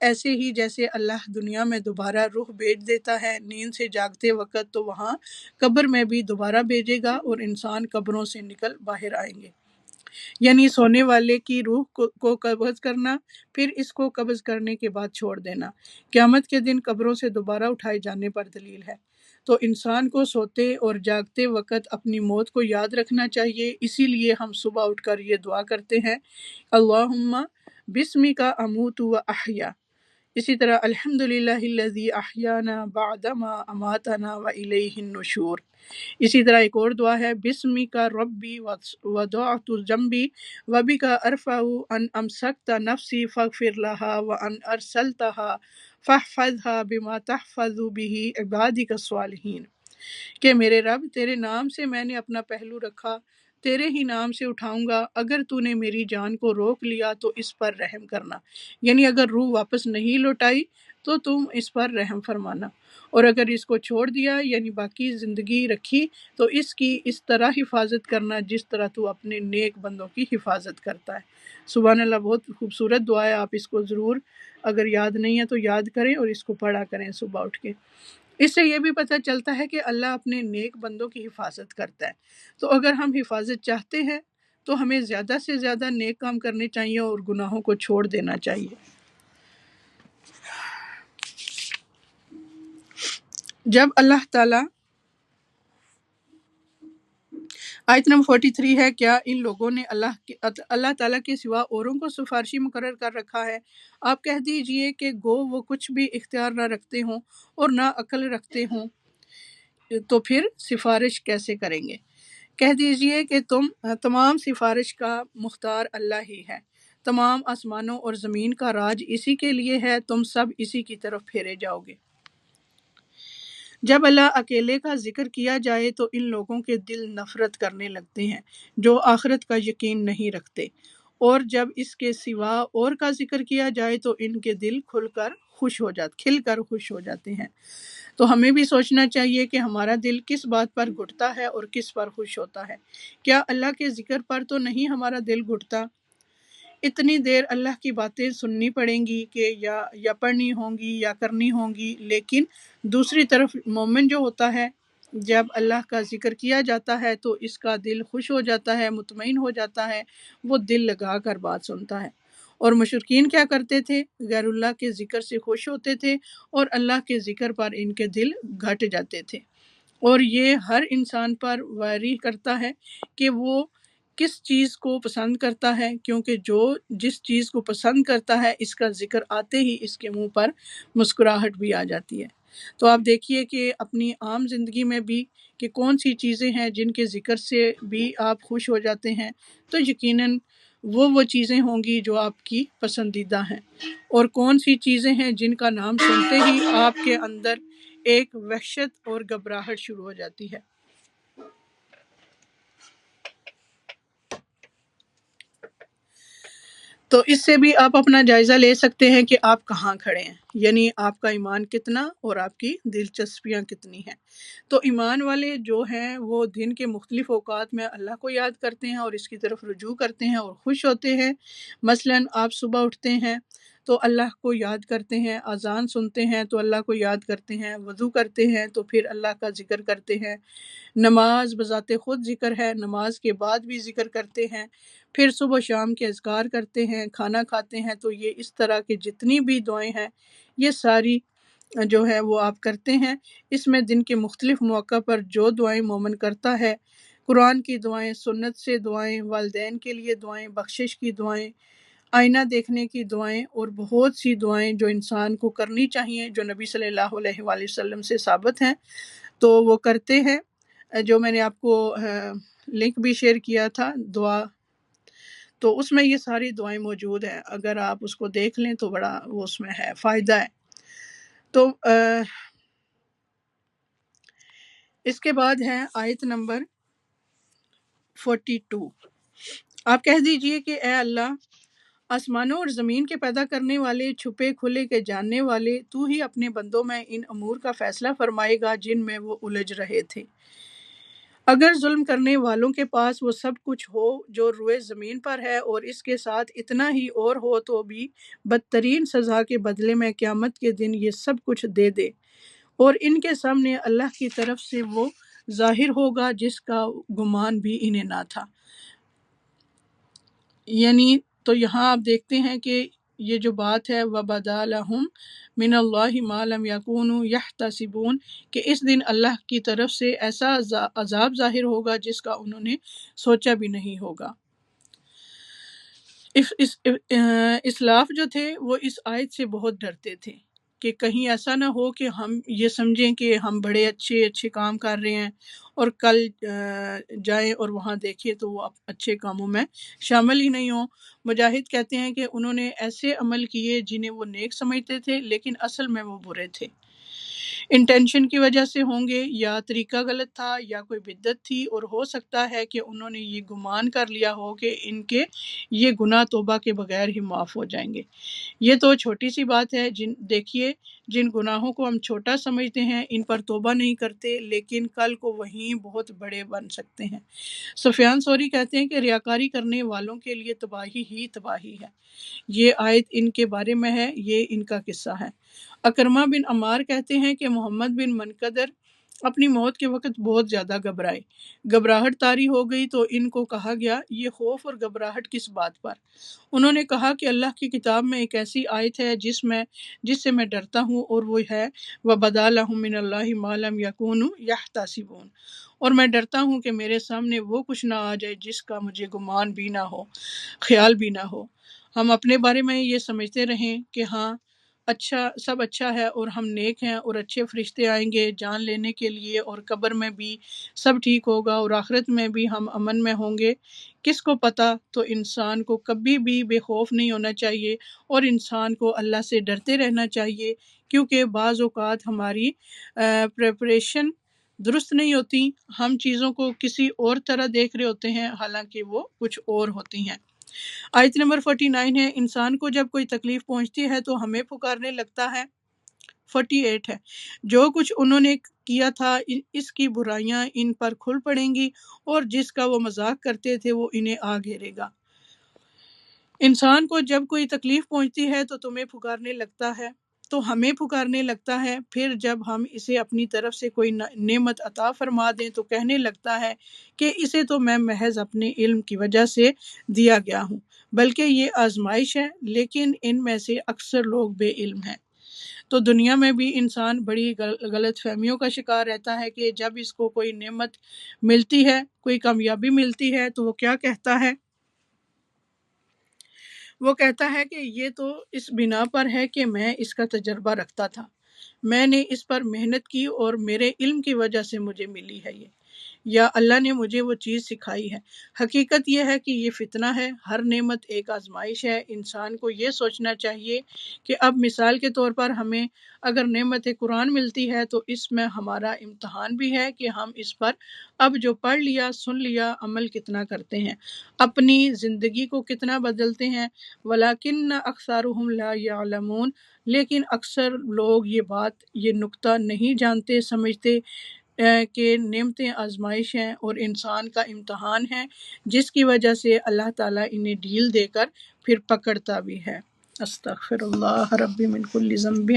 ایسے ہی جیسے اللہ دنیا میں دوبارہ روح بھیج دیتا ہے نیند سے جاگتے وقت، تو وہاں قبر میں بھی دوبارہ بھیجے گا اور انسان قبروں سے نکل باہر آئیں گے، یعنی سونے والے کی روح کو قبض کرنا، پھر اس کو قبض کرنے کے بعد چھوڑ دینا، قیامت کے دن قبروں سے دوبارہ اٹھائے جانے پر دلیل ہے۔ تو انسان کو سوتے اور جاگتے وقت اپنی موت کو یاد رکھنا چاہیے، اسی لیے ہم صبح اٹھ کر یہ دعا کرتے ہیں، اللہم بسمک اموت و احیا، اسی طرح الحمدللہ الذی احیانا بعدما اماتنا والیہ النشور۔ اسی طرح ایک اور دعا ہے، بسمک ربی وضعت ذنبی وبک ارفع ان امسکت نفسی فاغفر لها وان ارسلتها فاحفظها بما تحفظ به عبادک الصالحین، کہ میرے رب تیرے نام سے میں نے اپنا پہلو رکھا، تیرے ہی نام سے اٹھاؤں گا، اگر تو نے میری جان کو روک لیا تو اس پر رحم کرنا، یعنی اگر روح واپس نہیں لوٹائی تو تم اس پر رحم فرمانا، اور اگر اس کو چھوڑ دیا یعنی باقی زندگی رکھی تو اس کی اس طرح حفاظت کرنا جس طرح تو اپنے نیک بندوں کی حفاظت کرتا ہے۔ سبحان اللہ، بہت خوبصورت دعا ہے، آپ اس کو ضرور اگر یاد نہیں ہے تو یاد کریں اور اس کو پڑھا کریں صبح اٹھ کے۔ اس سے یہ بھی پتہ چلتا ہے کہ اللہ اپنے نیک بندوں کی حفاظت کرتا ہے۔ تو اگر ہم حفاظت چاہتے ہیں تو ہمیں زیادہ سے زیادہ نیک کام کرنے چاہیے اور گناہوں کو چھوڑ دینا چاہیے۔ جب اللہ تعالیٰ آیت نمبر 43 ہے، کیا ان لوگوں نے اللہ تعالیٰ کے سوا اوروں کو سفارشی مقرر کر رکھا ہے؟ آپ کہہ دیجئے کہ گو وہ کچھ بھی اختیار نہ رکھتے ہوں اور نہ عقل رکھتے ہوں تو پھر سفارش کیسے کریں گے؟ کہہ دیجئے کہ تمام سفارش کا مختار اللہ ہی ہے، تمام آسمانوں اور زمین کا راج اسی کے لیے ہے، تم سب اسی کی طرف پھیرے جاؤ گے۔ جب اللہ اکیلے کا ذکر کیا جائے تو ان لوگوں کے دل نفرت کرنے لگتے ہیں جو آخرت کا یقین نہیں رکھتے، اور جب اس کے سوا اور کا ذکر کیا جائے تو ان کے دل کھل کر خوش ہو جاتے ہیں۔ تو ہمیں بھی سوچنا چاہیے کہ ہمارا دل کس بات پر گھٹتا ہے اور کس پر خوش ہوتا ہے۔ کیا اللہ کے ذکر پر تو نہیں ہمارا دل گھٹتا؟ اتنی دیر اللہ کی باتیں سننی پڑیں گی کہ یا پڑھنی ہوں گی یا کرنی ہوں گی، لیکن دوسری طرف مومن جو ہوتا ہے جب اللہ کا ذکر کیا جاتا ہے تو اس کا دل خوش ہو جاتا ہے، مطمئن ہو جاتا ہے، وہ دل لگا کر بات سنتا ہے۔ اور مشرکین کیا کرتے تھے؟ غیر اللہ کے ذکر سے خوش ہوتے تھے اور اللہ کے ذکر پر ان کے دل گھٹ جاتے تھے۔ اور یہ ہر انسان پر واری کرتا ہے کہ وہ کس چیز کو پسند کرتا ہے، کیونکہ جس چیز کو پسند کرتا ہے اس کا ذکر آتے ہی اس کے منہ پر مسکراہٹ بھی آ جاتی ہے۔ تو آپ دیکھیے کہ اپنی عام زندگی میں بھی کہ کون سی چیزیں ہیں جن کے ذکر سے بھی آپ خوش ہو جاتے ہیں، تو یقیناً وہ چیزیں ہوں گی جو آپ کی پسندیدہ ہیں، اور کون سی چیزیں ہیں جن کا نام سنتے ہی آپ کے اندر ایک وحشت اور گھبراہٹ شروع ہو جاتی ہے۔ تو اس سے بھی آپ اپنا جائزہ لے سکتے ہیں کہ آپ کہاں کھڑے ہیں، یعنی آپ کا ایمان کتنا اور آپ کی دلچسپیاں کتنی ہیں۔ تو ایمان والے جو ہیں وہ دن کے مختلف اوقات میں اللہ کو یاد کرتے ہیں اور اس کی طرف رجوع کرتے ہیں اور خوش ہوتے ہیں۔ مثلاً آپ صبح اٹھتے ہیں تو اللہ کو یاد کرتے ہیں، اذان سنتے ہیں تو اللہ کو یاد کرتے ہیں، وضو کرتے ہیں تو پھر اللہ کا ذکر کرتے ہیں، نماز بذات خود ذکر ہے، نماز کے بعد بھی ذکر کرتے ہیں، پھر صبح و شام کے اذکار کرتے ہیں، کھانا کھاتے ہیں۔ تو یہ اس طرح کی جتنی بھی دعائیں ہیں یہ ساری جو ہے وہ آپ کرتے ہیں۔ اس میں دن کے مختلف مواقع پر جو دعائیں مومن کرتا ہے، قرآن کی دعائیں، سنت سے دعائیں، والدین کے لیے دعائیں، بخشش کی دعائیں، آئینہ دیکھنے کی دعائیں، اور بہت سی دعائیں جو انسان کو کرنی چاہیے جو نبی صلی اللہ علیہ وآلہ وسلم سے ثابت ہیں، تو وہ کرتے ہیں۔ جو میں نے آپ کو لنک بھی شیئر کیا تھا دعا، تو اس میں یہ ساری دعائیں موجود ہیں، اگر آپ اس کو دیکھ لیں تو بڑا وہ اس میں ہے، فائدہ ہے۔ تو اس کے بعد ہے آیت نمبر 42۔ آپ کہہ دیجئے کہ اے اللہ، آسمانوں اور زمین کے پیدا کرنے والے، چھپے کھلے کے جاننے والے، تو ہی اپنے بندوں میں ان امور کا فیصلہ فرمائے گا جن میں وہ الجھ رہے تھے۔ اگر ظلم کرنے والوں کے پاس وہ سب کچھ ہو جو روئے زمین پر ہے اور اس کے ساتھ اتنا ہی اور ہو تو بھی بدترین سزا کے بدلے میں قیامت کے دن یہ سب کچھ دے دے، اور ان کے سامنے اللہ کی طرف سے وہ ظاہر ہوگا جس کا گمان بھی انہیں نہ تھا۔ یعنی تو یہاں آپ دیکھتے ہیں کہ یہ جو بات ہے وَبَدَا لَهُم مِّنَ اللَّهِ مَا لَمْ يَكُونُوا يَحْتَسِبُونَ، کہ اس دن اللہ کی طرف سے ایسا عذاب ظاہر ہوگا جس کا انہوں نے سوچا بھی نہیں ہوگا۔ اسلاف جو تھے وہ اس آیت سے بہت ڈرتے تھے کہ کہیں ایسا نہ ہو کہ ہم یہ سمجھیں کہ ہم بڑے اچھے کام کر رہے ہیں اور کل جائیں اور وہاں دیکھیں تو وہ اچھے کاموں میں شامل ہی نہیں ہوں۔ مجاہد کہتے ہیں کہ انہوں نے ایسے عمل کیے جنہیں وہ نیک سمجھتے تھے لیکن اصل میں وہ برے تھے، انٹینشن کی وجہ سے ہوں گے، یا طریقہ غلط تھا یا کوئی بدعت تھی، اور ہو سکتا ہے کہ انہوں نے یہ گمان کر لیا ہو کہ ان کے یہ گناہ توبہ کے بغیر ہی معاف ہو جائیں گے۔ یہ تو چھوٹی سی بات ہے، دیکھیے جن گناہوں کو ہم چھوٹا سمجھتے ہیں ان پر توبہ نہیں کرتے لیکن کل کو وہیں بہت بڑے بن سکتے ہیں۔ سفیان ثوری کہتے ہیں کہ ریاکاری کرنے والوں کے لیے تباہی ہی تباہی ہے۔ یہ آیت ان کے بارے میں ہے، یہ ان کا قصہ ہے۔ اکرمہ بن عمار کہتے ہیں کہ محمد بن منقدر اپنی موت کے وقت بہت زیادہ گھبرائے، گھبراہٹ طاری ہو گئی تو ان کو کہا گیا یہ خوف اور گھبراہٹ کس بات پر؟ انہوں نے کہا کہ اللہ کی کتاب میں ایک ایسی آیت ہے جس سے میں ڈرتا ہوں، اور وہ ہے وَبَدَا لَهُم مِّنَ اللَّهِ مَا لَمْ يَكُونُوا يَحْتَسِبُونَ، اور میں ڈرتا ہوں کہ میرے سامنے وہ کچھ نہ آ جائے جس کا مجھے گمان بھی نہ ہو، خیال بھی نہ ہو۔ ہم اپنے بارے میں یہ سمجھتے رہیں کہ ہاں سب اچھا ہے اور ہم نیک ہیں اور اچھے فرشتے آئیں گے جان لینے کے لیے، اور قبر میں بھی سب ٹھیک ہوگا اور آخرت میں بھی ہم امن میں ہوں گے۔ کس کو پتہ؟ تو انسان کو کبھی بھی بے خوف نہیں ہونا چاہیے اور انسان کو اللہ سے ڈرتے رہنا چاہیے، کیونکہ بعض اوقات ہماری پریپریشن درست نہیں ہوتی، ہم چیزوں کو کسی اور طرح دیکھ رہے ہوتے ہیں حالانکہ وہ کچھ اور ہوتی ہیں۔ آیت نمبر 49 ہے، انسان کو جب کوئی تکلیف پہنچتی ہے تو ہمیں پکارنے لگتا ہے۔ 48 ہے، جو کچھ انہوں نے کیا تھا اس کی برائیاں ان پر کھل پڑیں گی اور جس کا وہ مذاق کرتے تھے وہ انہیں آ گھیرے گا۔ انسان کو جب کوئی تکلیف پہنچتی ہے تو تمہیں پکارنے لگتا ہے، تو ہمیں پکارنے لگتا ہے، پھر جب ہم اسے اپنی طرف سے کوئی نعمت عطا فرما دیں تو کہنے لگتا ہے کہ اسے تو میں محض اپنے علم کی وجہ سے دیا گیا ہوں، بلکہ یہ آزمائش ہے، لیکن ان میں سے اکثر لوگ بے علم ہیں۔ تو دنیا میں بھی انسان بڑی غلط فہمیوں کا شکار رہتا ہے کہ جب اس کو کوئی نعمت ملتی ہے، کوئی کامیابی ملتی ہے تو وہ کیا کہتا ہے؟ وہ کہتا ہے کہ یہ تو اس بنا پر ہے کہ میں اس کا تجربہ رکھتا تھا، میں نے اس پر محنت کی اور میرے علم کی وجہ سے مجھے ملی ہے یہ، یا اللہ نے مجھے وہ چیز سکھائی ہے۔ حقیقت یہ ہے کہ یہ فتنہ ہے، ہر نعمت ایک آزمائش ہے۔ انسان کو یہ سوچنا چاہیے کہ اب مثال کے طور پر ہمیں اگر نعمت قرآن ملتی ہے تو اس میں ہمارا امتحان بھی ہے کہ ہم اس پر اب جو پڑھ لیا سن لیا عمل کتنا کرتے ہیں، اپنی زندگی کو کتنا بدلتے ہیں۔ وَلَكِنَّ أَكْثَرَهُمْ لَا يَعْلَمُونَ، لیکن اکثر لوگ یہ نکتہ نہیں جانتے سمجھتے کہ نعمتیں آزمائش ہیں اور انسان کا امتحان ہے، جس کی وجہ سے اللہ تعالیٰ انہیں ڈھیل دے کر پھر پکڑتا بھی ہے۔ استغفر اللہ ربی من کل ذنب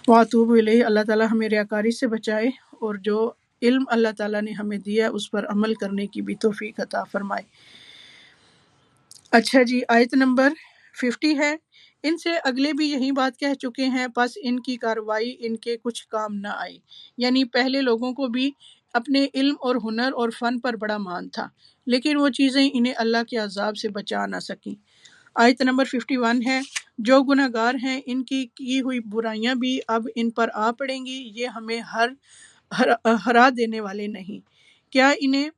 واتوب الیہ۔ اللہ تعالیٰ ہمیں ریاکاری سے بچائے اور جو علم اللہ تعالیٰ نے ہمیں دیا اس پر عمل کرنے کی بھی توفیق عطا فرمائے۔ اچھا جی، آیت نمبر 50 ہے، ان سے اگلے بھی یہی بات کہہ چکے ہیں، پس ان کی کارروائی ان کے کچھ کام نہ آئی، یعنی پہلے لوگوں کو بھی اپنے علم اور ہنر اور فن پر بڑا مان تھا، لیکن وہ چیزیں انہیں اللہ کے عذاب سے بچا نہ سکیں۔ آیت نمبر 51 ہے، جو گناہ گار ہیں ان کی ہوئی برائیاں بھی اب ان پر آ پڑیں گی، یہ ہمیں ہرا دینے والے نہیں۔ کیا انہیں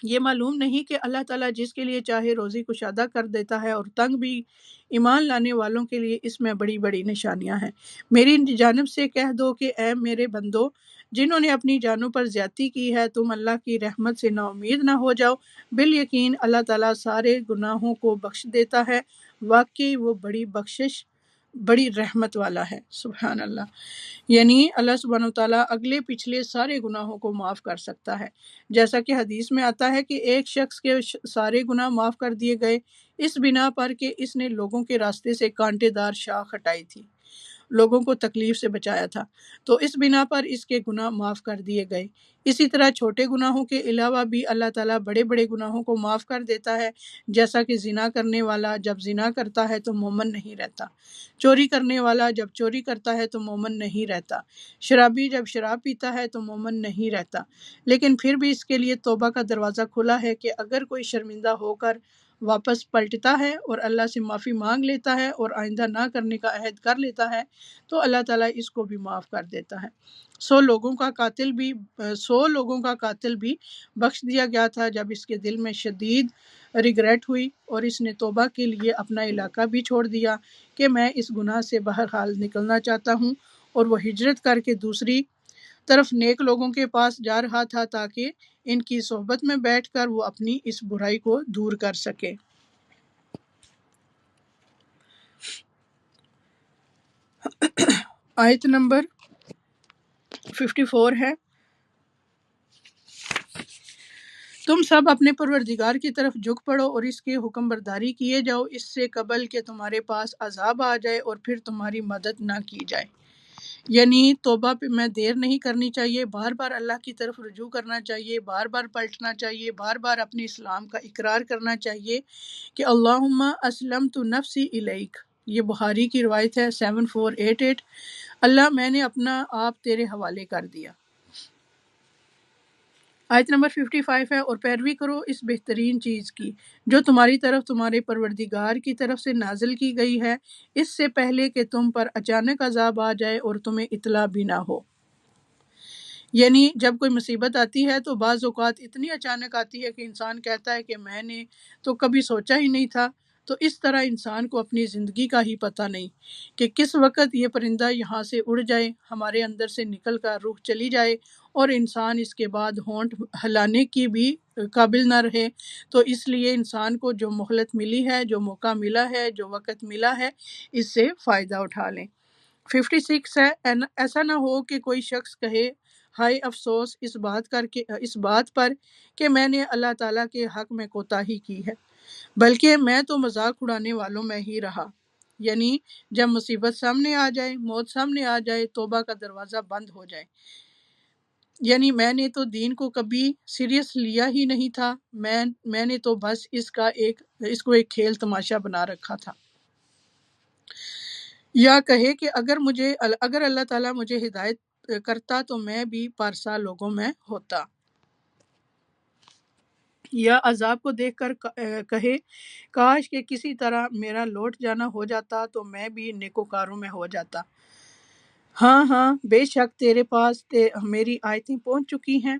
یہ معلوم نہیں کہ اللہ تعالیٰ جس کے لیے چاہے روزی کشادہ کر دیتا ہے اور تنگ بھی؟ ایمان لانے والوں کے لیے اس میں بڑی بڑی نشانیاں ہیں۔ میری جانب سے کہہ دو کہ اے میرے بندو جنہوں نے اپنی جانوں پر زیادتی کی ہے، تم اللہ کی رحمت سے نا امید نہ ہو جاؤ، بالیقین اللہ تعالیٰ سارے گناہوں کو بخش دیتا ہے، واقعی وہ بڑی بخشش بڑی رحمت والا ہے۔ سبحان اللہ، یعنی اللہ سبحانہ وتعالیٰ اگلے پچھلے سارے گناہوں کو معاف کر سکتا ہے، جیسا کہ حدیث میں آتا ہے کہ ایک شخص کے سارے گناہ معاف کر دیے گئے اس بنا پر کہ اس نے لوگوں کے راستے سے کانٹے دار شاخ ہٹائی تھی، لوگوں کو تکلیف سے بچایا تھا، تو اس بنا پر اس کے گناہ معاف کر دیے گئے۔ اسی طرح چھوٹے گناہوں کے علاوہ بھی اللہ تعالیٰ بڑے بڑے گناہوں کو معاف کر دیتا ہے، جیسا کہ زنا کرنے والا جب زنا کرتا ہے تو مومن نہیں رہتا، چوری کرنے والا جب چوری کرتا ہے تو مومن نہیں رہتا، شرابی جب شراب پیتا ہے تو مومن نہیں رہتا، لیکن پھر بھی اس کے لیے توبہ کا دروازہ کھلا ہے کہ اگر کوئی شرمندہ ہو کر واپس پلٹتا ہے اور اللہ سے معافی مانگ لیتا ہے اور آئندہ نہ کرنے کا عہد کر لیتا ہے تو اللہ تعالیٰ اس کو بھی معاف کر دیتا ہے۔ 100 لوگوں کا قاتل بھی بخش دیا گیا تھا جب اس کے دل میں شدید ریگریٹ ہوئی اور اس نے توبہ کے لیے اپنا علاقہ بھی چھوڑ دیا کہ میں اس گناہ سے بہرحال نکلنا چاہتا ہوں، اور وہ ہجرت کر کے دوسری طرف نیک لوگوں کے پاس جا رہا تھا تاکہ ان کی صحبت میں بیٹھ کر وہ اپنی اس برائی کو دور کر سکے۔ آیت نمبر 54 ہے، تم سب اپنے پروردگار کی طرف جھک پڑو اور اس کے حکم برداری کیے جاؤ، اس سے قبل کہ تمہارے پاس عذاب آ جائے اور پھر تمہاری مدد نہ کی جائے۔ یعنی توبہ پہ میں دیر نہیں کرنی چاہیے، بار بار اللہ کی طرف رجوع کرنا چاہیے، بار بار پلٹنا چاہیے، بار بار اپنے اسلام کا اقرار کرنا چاہیے کہ اللہم اسلمت نفسی الیک۔ یہ بخاری کی روایت ہے 7488۔ اللہ میں نے اپنا آپ تیرے حوالے کر دیا۔ آیت نمبر 55 ہے، اور پیروی کرو اس بہترین چیز کی جو تمہاری طرف تمہارے پروردگار کی طرف سے نازل کی گئی ہے، اس سے پہلے کہ تم پر اچانک عذاب آ جائے اور تمہیں اطلاع بھی نہ ہو۔ یعنی جب کوئی مصیبت آتی ہے تو بعض اوقات اتنی اچانک آتی ہے کہ انسان کہتا ہے کہ میں نے تو کبھی سوچا ہی نہیں تھا۔ تو اس طرح انسان کو اپنی زندگی کا ہی پتہ نہیں کہ کس وقت یہ پرندہ یہاں سے اڑ جائے، ہمارے اندر سے نکل کر روح چلی جائے، اور انسان اس کے بعد ہونٹ ہلانے کی بھی قابل نہ رہے۔ تو اس لیے انسان کو جو مہلت ملی ہے، جو موقع ملا ہے، جو وقت ملا ہے، اس سے فائدہ اٹھا لیں۔ 56 ہے، ایسا نہ ہو کہ کوئی شخص کہے ہائے افسوس اس بات پر کہ میں نے اللہ تعالیٰ کے حق میں کوتاہی کی ہے، بلکہ میں تو مذاق اڑانے والوں میں ہی رہا۔ یعنی جب مصیبت سامنے آ جائے، موت سامنے آ جائے، توبہ کا دروازہ بند ہو جائے، یعنی میں نے تو دین کو کبھی سیریس لیا ہی نہیں تھا، میں نے تو بس اس کو ایک کھیل تماشا بنا رکھا تھا۔ یا کہے کہ اگر اللہ تعالیٰ مجھے ہدایت کرتا تو میں بھی پارسا لوگوں میں ہوتا۔ یا عذاب کو دیکھ کر کہے کاش کہ کسی طرح میرا لوٹ جانا ہو جاتا تو میں بھی نیکوکاروں میں ہو جاتا۔ ہاں ہاں، بے شک تیرے پاس میری آیتیں پہنچ چکی ہیں،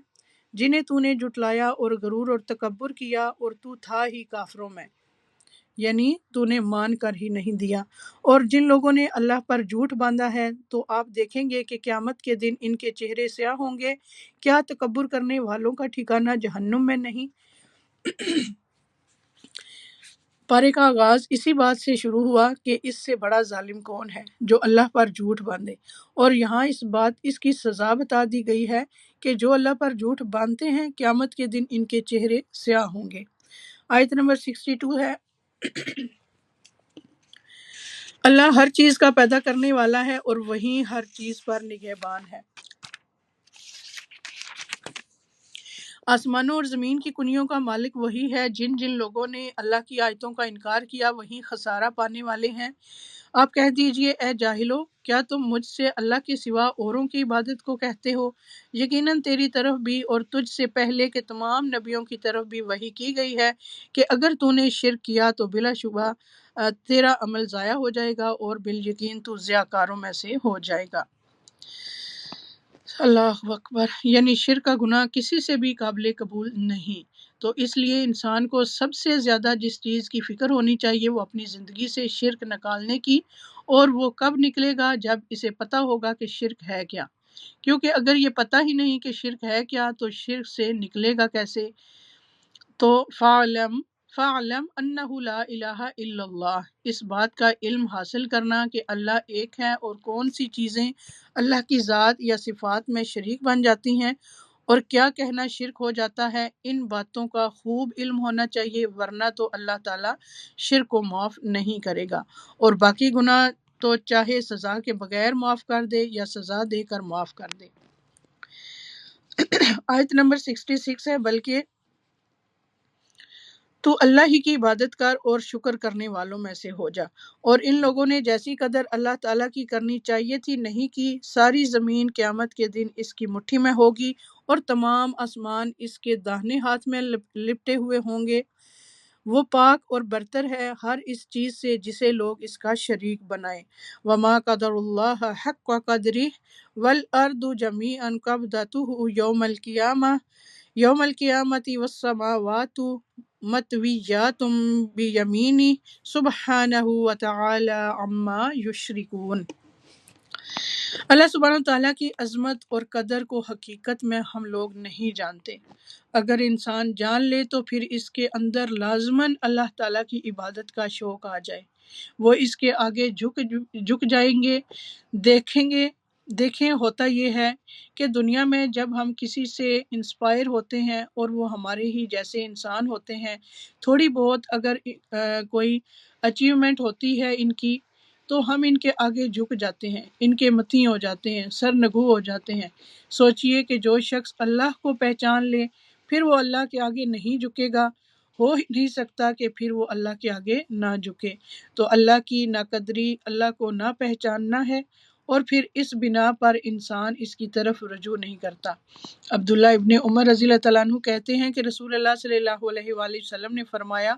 جنہیں تو نے جھٹلایا اور غرور اور تکبر کیا، اور تو تھا ہی کافروں میں، یعنی تو نے مان کر ہی نہیں دیا۔ اور جن لوگوں نے اللہ پر جھوٹ باندھا ہے تو آپ دیکھیں گے کہ قیامت کے دن ان کے چہرے سیاہ ہوں گے۔ کیا تکبر کرنے والوں کا ٹھکانہ جہنم میں نہیں؟ پارے کا آغاز اسی بات سے شروع ہوا کہ اس سے بڑا ظالم کون ہے جو اللہ پر جھوٹ باندھے، اور یہاں اس کی سزا بتا دی گئی ہے کہ جو اللہ پر جھوٹ باندھتے ہیں قیامت کے دن ان کے چہرے سیاہ ہوں گے۔ آیت نمبر 62 ہے، اللہ ہر چیز کا پیدا کرنے والا ہے اور وہی ہر چیز پر نگہبان ہے۔ آسمانوں اور زمین کی کنیوں کا مالک وہی ہے۔ جن لوگوں نے اللہ کی آیتوں کا انکار کیا وہی خسارہ پانے والے ہیں۔ آپ کہہ دیجئے اے جاہلو، کیا تم مجھ سے اللہ کے سوا اوروں کی عبادت کو کہتے ہو؟ یقیناً تیری طرف بھی اور تجھ سے پہلے کے تمام نبیوں کی طرف بھی وحی کی گئی ہے کہ اگر تو نے شرک کیا تو بلا شبہ تیرا عمل ضائع ہو جائے گا اور بالیقین تو ضیاءکاروں میں سے ہو جائے گا۔ اللہ اکبر، یعنی شرک کا گناہ کسی سے بھی قابل قبول نہیں۔ تو اس لیے انسان کو سب سے زیادہ جس چیز کی فکر ہونی چاہیے وہ اپنی زندگی سے شرک نکالنے کی، اور وہ کب نکلے گا؟ جب اسے پتہ ہوگا کہ شرک ہے کیا، کیونکہ اگر یہ پتہ ہی نہیں کہ شرک ہے کیا تو شرک سے نکلے گا کیسے؟ تو فَاعْلَمْ أَنَّهُ لَا إِلَٰهَ إِلَّا اللَّهُ، اس بات کا علم حاصل کرنا کہ اللہ ایک ہے، اور کون سی چیزیں اللہ کی ذات یا صفات میں شریک بن جاتی ہیں اور کیا کہنا شرک ہو جاتا ہے، ان باتوں کا خوب علم ہونا چاہیے، ورنہ تو اللہ تعالیٰ شرک کو معاف نہیں کرے گا، اور باقی گناہ تو چاہے سزا کے بغیر معاف کر دے یا سزا دے کر معاف کر دے۔ آیت نمبر 66 ہے، بلکہ تو اللہ ہی کی عبادت کر اور شکر کرنے والوں میں سے ہو جا۔ اور ان لوگوں نے جیسی قدر اللہ تعالیٰ کی کرنی چاہیے تھی نہیں کی۔ ساری زمین قیامت کے دن اس کی مٹھی میں ہوگی اور تمام آسمان اس کے داہنے ہاتھ میں لپٹے ہوئے ہوں گے۔ وہ پاک اور برتر ہے ہر اس چیز سے جسے لوگ اس کا شریک بنائیں۔ وما قدر اللہ حق قدرہ والارض جمیعا قبضتہ یوم القیامۃ والسماوات مطویات بیمینہ سبحانہ وتعالی عما یشرکون۔ اللہ سبحانہ وتعالیٰ کی عظمت اور قدر کو حقیقت میں ہم لوگ نہیں جانتے۔ اگر انسان جان لے تو پھر اس کے اندر لازماً اللہ تعالیٰ کی عبادت کا شوق آ جائے، وہ اس کے آگے جھک جائیں گے۔ دیکھیں ہوتا یہ ہے کہ دنیا میں جب ہم کسی سے انسپائر ہوتے ہیں اور وہ ہمارے ہی جیسے انسان ہوتے ہیں، تھوڑی بہت اگر کوئی اچیومنٹ ہوتی ہے ان کی تو ہم ان کے آگے جھک جاتے ہیں، ان کے متھی ہو جاتے ہیں، سر نگو ہو جاتے ہیں۔ سوچئے کہ جو شخص اللہ کو پہچان لے پھر وہ اللہ کے آگے نہیں جھکے گا، ہو ہی نہیں سکتا کہ پھر وہ اللہ کے آگے نہ جھکے۔ تو اللہ کی ناقدری، اللہ کو نہ پہچاننا ہے، اور پھر اس بنا پر انسان اس کی طرف رجوع نہیں کرتا۔ عبداللہ ابن عمر رضی اللہ تعالیٰ عنہ کہتے ہیں کہ رسول اللہ صلی اللہ علیہ وآلہ وسلم نے فرمایا،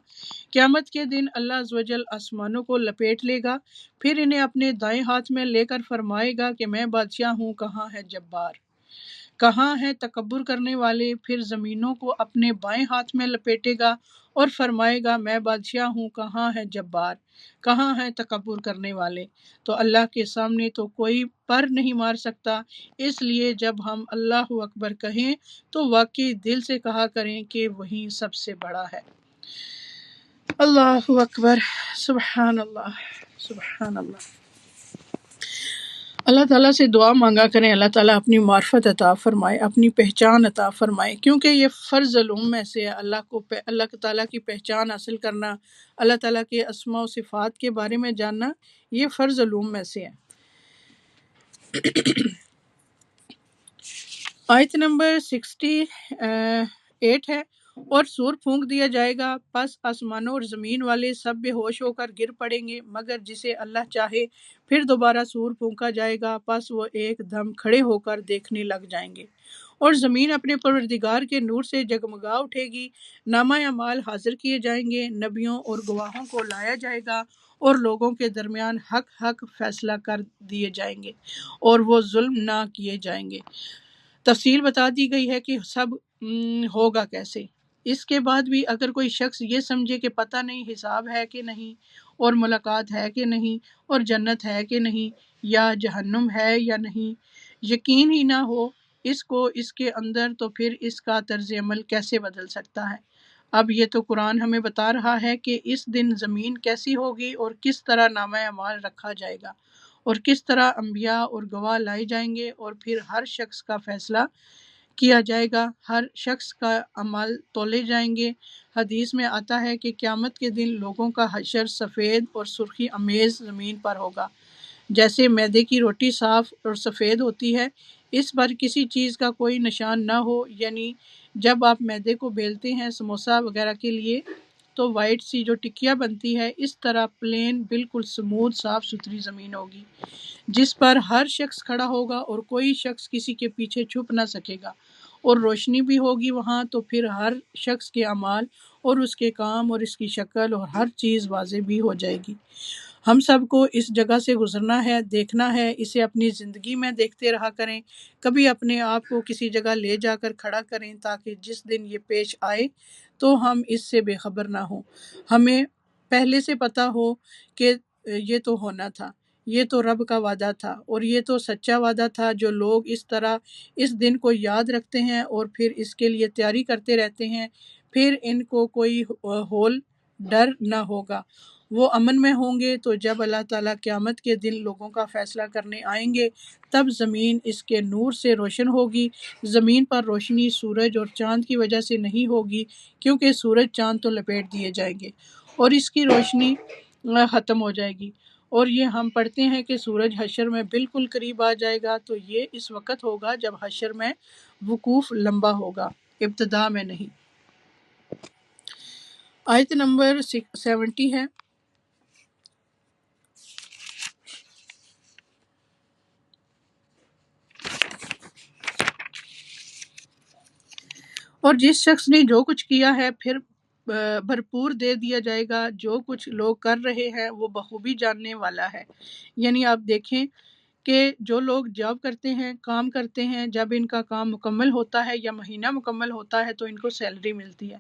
قیامت کے دن اللہ عز و جل آسمانوں کو لپیٹ لے گا، پھر انہیں اپنے دائیں ہاتھ میں لے کر فرمائے گا کہ میں بادشاہ ہوں، کہاں ہے جبار، کہاں ہے تکبر کرنے والے۔ پھر زمینوں کو اپنے بائیں ہاتھ میں لپیٹے گا اور فرمائے گا میں بادشاہ ہوں، کہاں ہے جبار، کہاں ہے تکبر کرنے والے۔ تو اللہ کے سامنے تو کوئی پر نہیں مار سکتا، اس لیے جب ہم اللہ اکبر کہیں تو واقعی دل سے کہا کریں کہ وہی سب سے بڑا ہے۔ اللہ اکبر، سبحان اللہ، سبحان اللہ۔ اللہ تعالیٰ سے دعا مانگا کریں، اللہ تعالیٰ اپنی معرفت عطا فرمائے، اپنی پہچان عطا فرمائے، کیونکہ یہ فرض علوم میں سے ہے۔ اللہ تعالیٰ کی پہچان حاصل کرنا، اللہ تعالیٰ کے اسماء و صفات کے بارے میں جاننا، یہ فرض علوم میں سے ہے۔ آیت نمبر 68 ہے، اور سور پھونک دیا جائے گا، پس آسمانوں اور زمین والے سب بے ہوش ہو کر گر پڑیں گے مگر جسے اللہ چاہے، پھر دوبارہ سور پھونکا جائے گا، پس وہ ایک دم کھڑے ہو کر دیکھنے لگ جائیں گے، اور زمین اپنے پروردگار کے نور سے جگمگا اٹھے گی، نامہ اعمال حاضر کیے جائیں گے، نبیوں اور گواہوں کو لایا جائے گا، اور لوگوں کے درمیان حق فیصلہ کر دیے جائیں گے، اور وہ ظلم نہ کیے جائیں گے۔ تفصیل بتا دی گئی ہے کہ سب ہوگا کیسے۔ اس کے بعد بھی اگر کوئی شخص یہ سمجھے کہ پتہ نہیں حساب ہے کہ نہیں، اور ملاقات ہے کہ نہیں، اور جنت ہے کہ نہیں، یا جہنم ہے یا نہیں، یقین ہی نہ ہو اس کو اس کے اندر، تو پھر اس کا طرز عمل کیسے بدل سکتا ہے؟ اب یہ تو قرآن ہمیں بتا رہا ہے کہ اس دن زمین کیسی ہوگی، اور کس طرح نامہ اعمال رکھا جائے گا، اور کس طرح انبیاء اور گواہ لائے جائیں گے، اور پھر ہر شخص کا فیصلہ کیا جائے گا، ہر شخص کا عمل تولے جائیں گے۔ حدیث میں آتا ہے کہ قیامت کے دن لوگوں کا حشر سفید اور سرخی امیز زمین پر ہوگا، جیسے میدے کی روٹی صاف اور سفید ہوتی ہے، اس پر کسی چیز کا کوئی نشان نہ ہو، یعنی جب آپ میدے کو بیلتے ہیں سموسہ وغیرہ کے لیے تو وائٹ سی جو ٹکیا بنتی ہے، اس طرح پلین بالکل سموتھ صاف ستھری زمین ہوگی جس پر ہر شخص کھڑا ہوگا، اور کوئی شخص کسی کے پیچھے چھپ نہ سکے گا، اور روشنی بھی ہوگی وہاں، تو پھر ہر شخص کے اعمال اور اس کے کام اور اس کی شکل اور ہر چیز واضح بھی ہو جائے گی۔ ہم سب کو اس جگہ سے گزرنا ہے، دیکھنا ہے، اسے اپنی زندگی میں دیکھتے رہا کریں، کبھی اپنے آپ کو کسی جگہ لے جا کر کھڑا کریں تاکہ جس دن یہ پیش آئے تو ہم اس سے بے خبر نہ ہوں، ہمیں پہلے سے پتہ ہو کہ یہ تو ہونا تھا، یہ تو رب کا وعدہ تھا، اور یہ تو سچا وعدہ تھا۔ جو لوگ اس طرح اس دن کو یاد رکھتے ہیں اور پھر اس کے لیے تیاری کرتے رہتے ہیں، پھر ان کو کوئی ہول ڈر نہ ہوگا، وہ امن میں ہوں گے۔ تو جب اللہ تعالیٰ قیامت کے دن لوگوں کا فیصلہ کرنے آئیں گے، تب زمین اس کے نور سے روشن ہوگی۔ زمین پر روشنی سورج اور چاند کی وجہ سے نہیں ہوگی، کیونکہ سورج چاند تو لپیٹ دیے جائیں گے اور اس کی روشنی ختم ہو جائے گی، اور یہ ہم پڑھتے ہیں کہ سورج حشر میں بالکل قریب آ جائے گا، تو یہ اس وقت ہوگا جب حشر میں وقوف لمبا ہوگا، ابتدا میں نہیں۔ آیت نمبر 70 ہے، اور جس شخص نے جو کچھ کیا ہے پھر بھرپور دے دیا جائے گا، جو کچھ لوگ کر رہے ہیں وہ بخوبی جاننے والا ہے۔ یعنی آپ دیکھیں کہ جو لوگ جاب کرتے ہیں، کام کرتے ہیں، جب ان کا کام مکمل ہوتا ہے یا مہینہ مکمل ہوتا ہے تو ان کو سیلری ملتی ہے،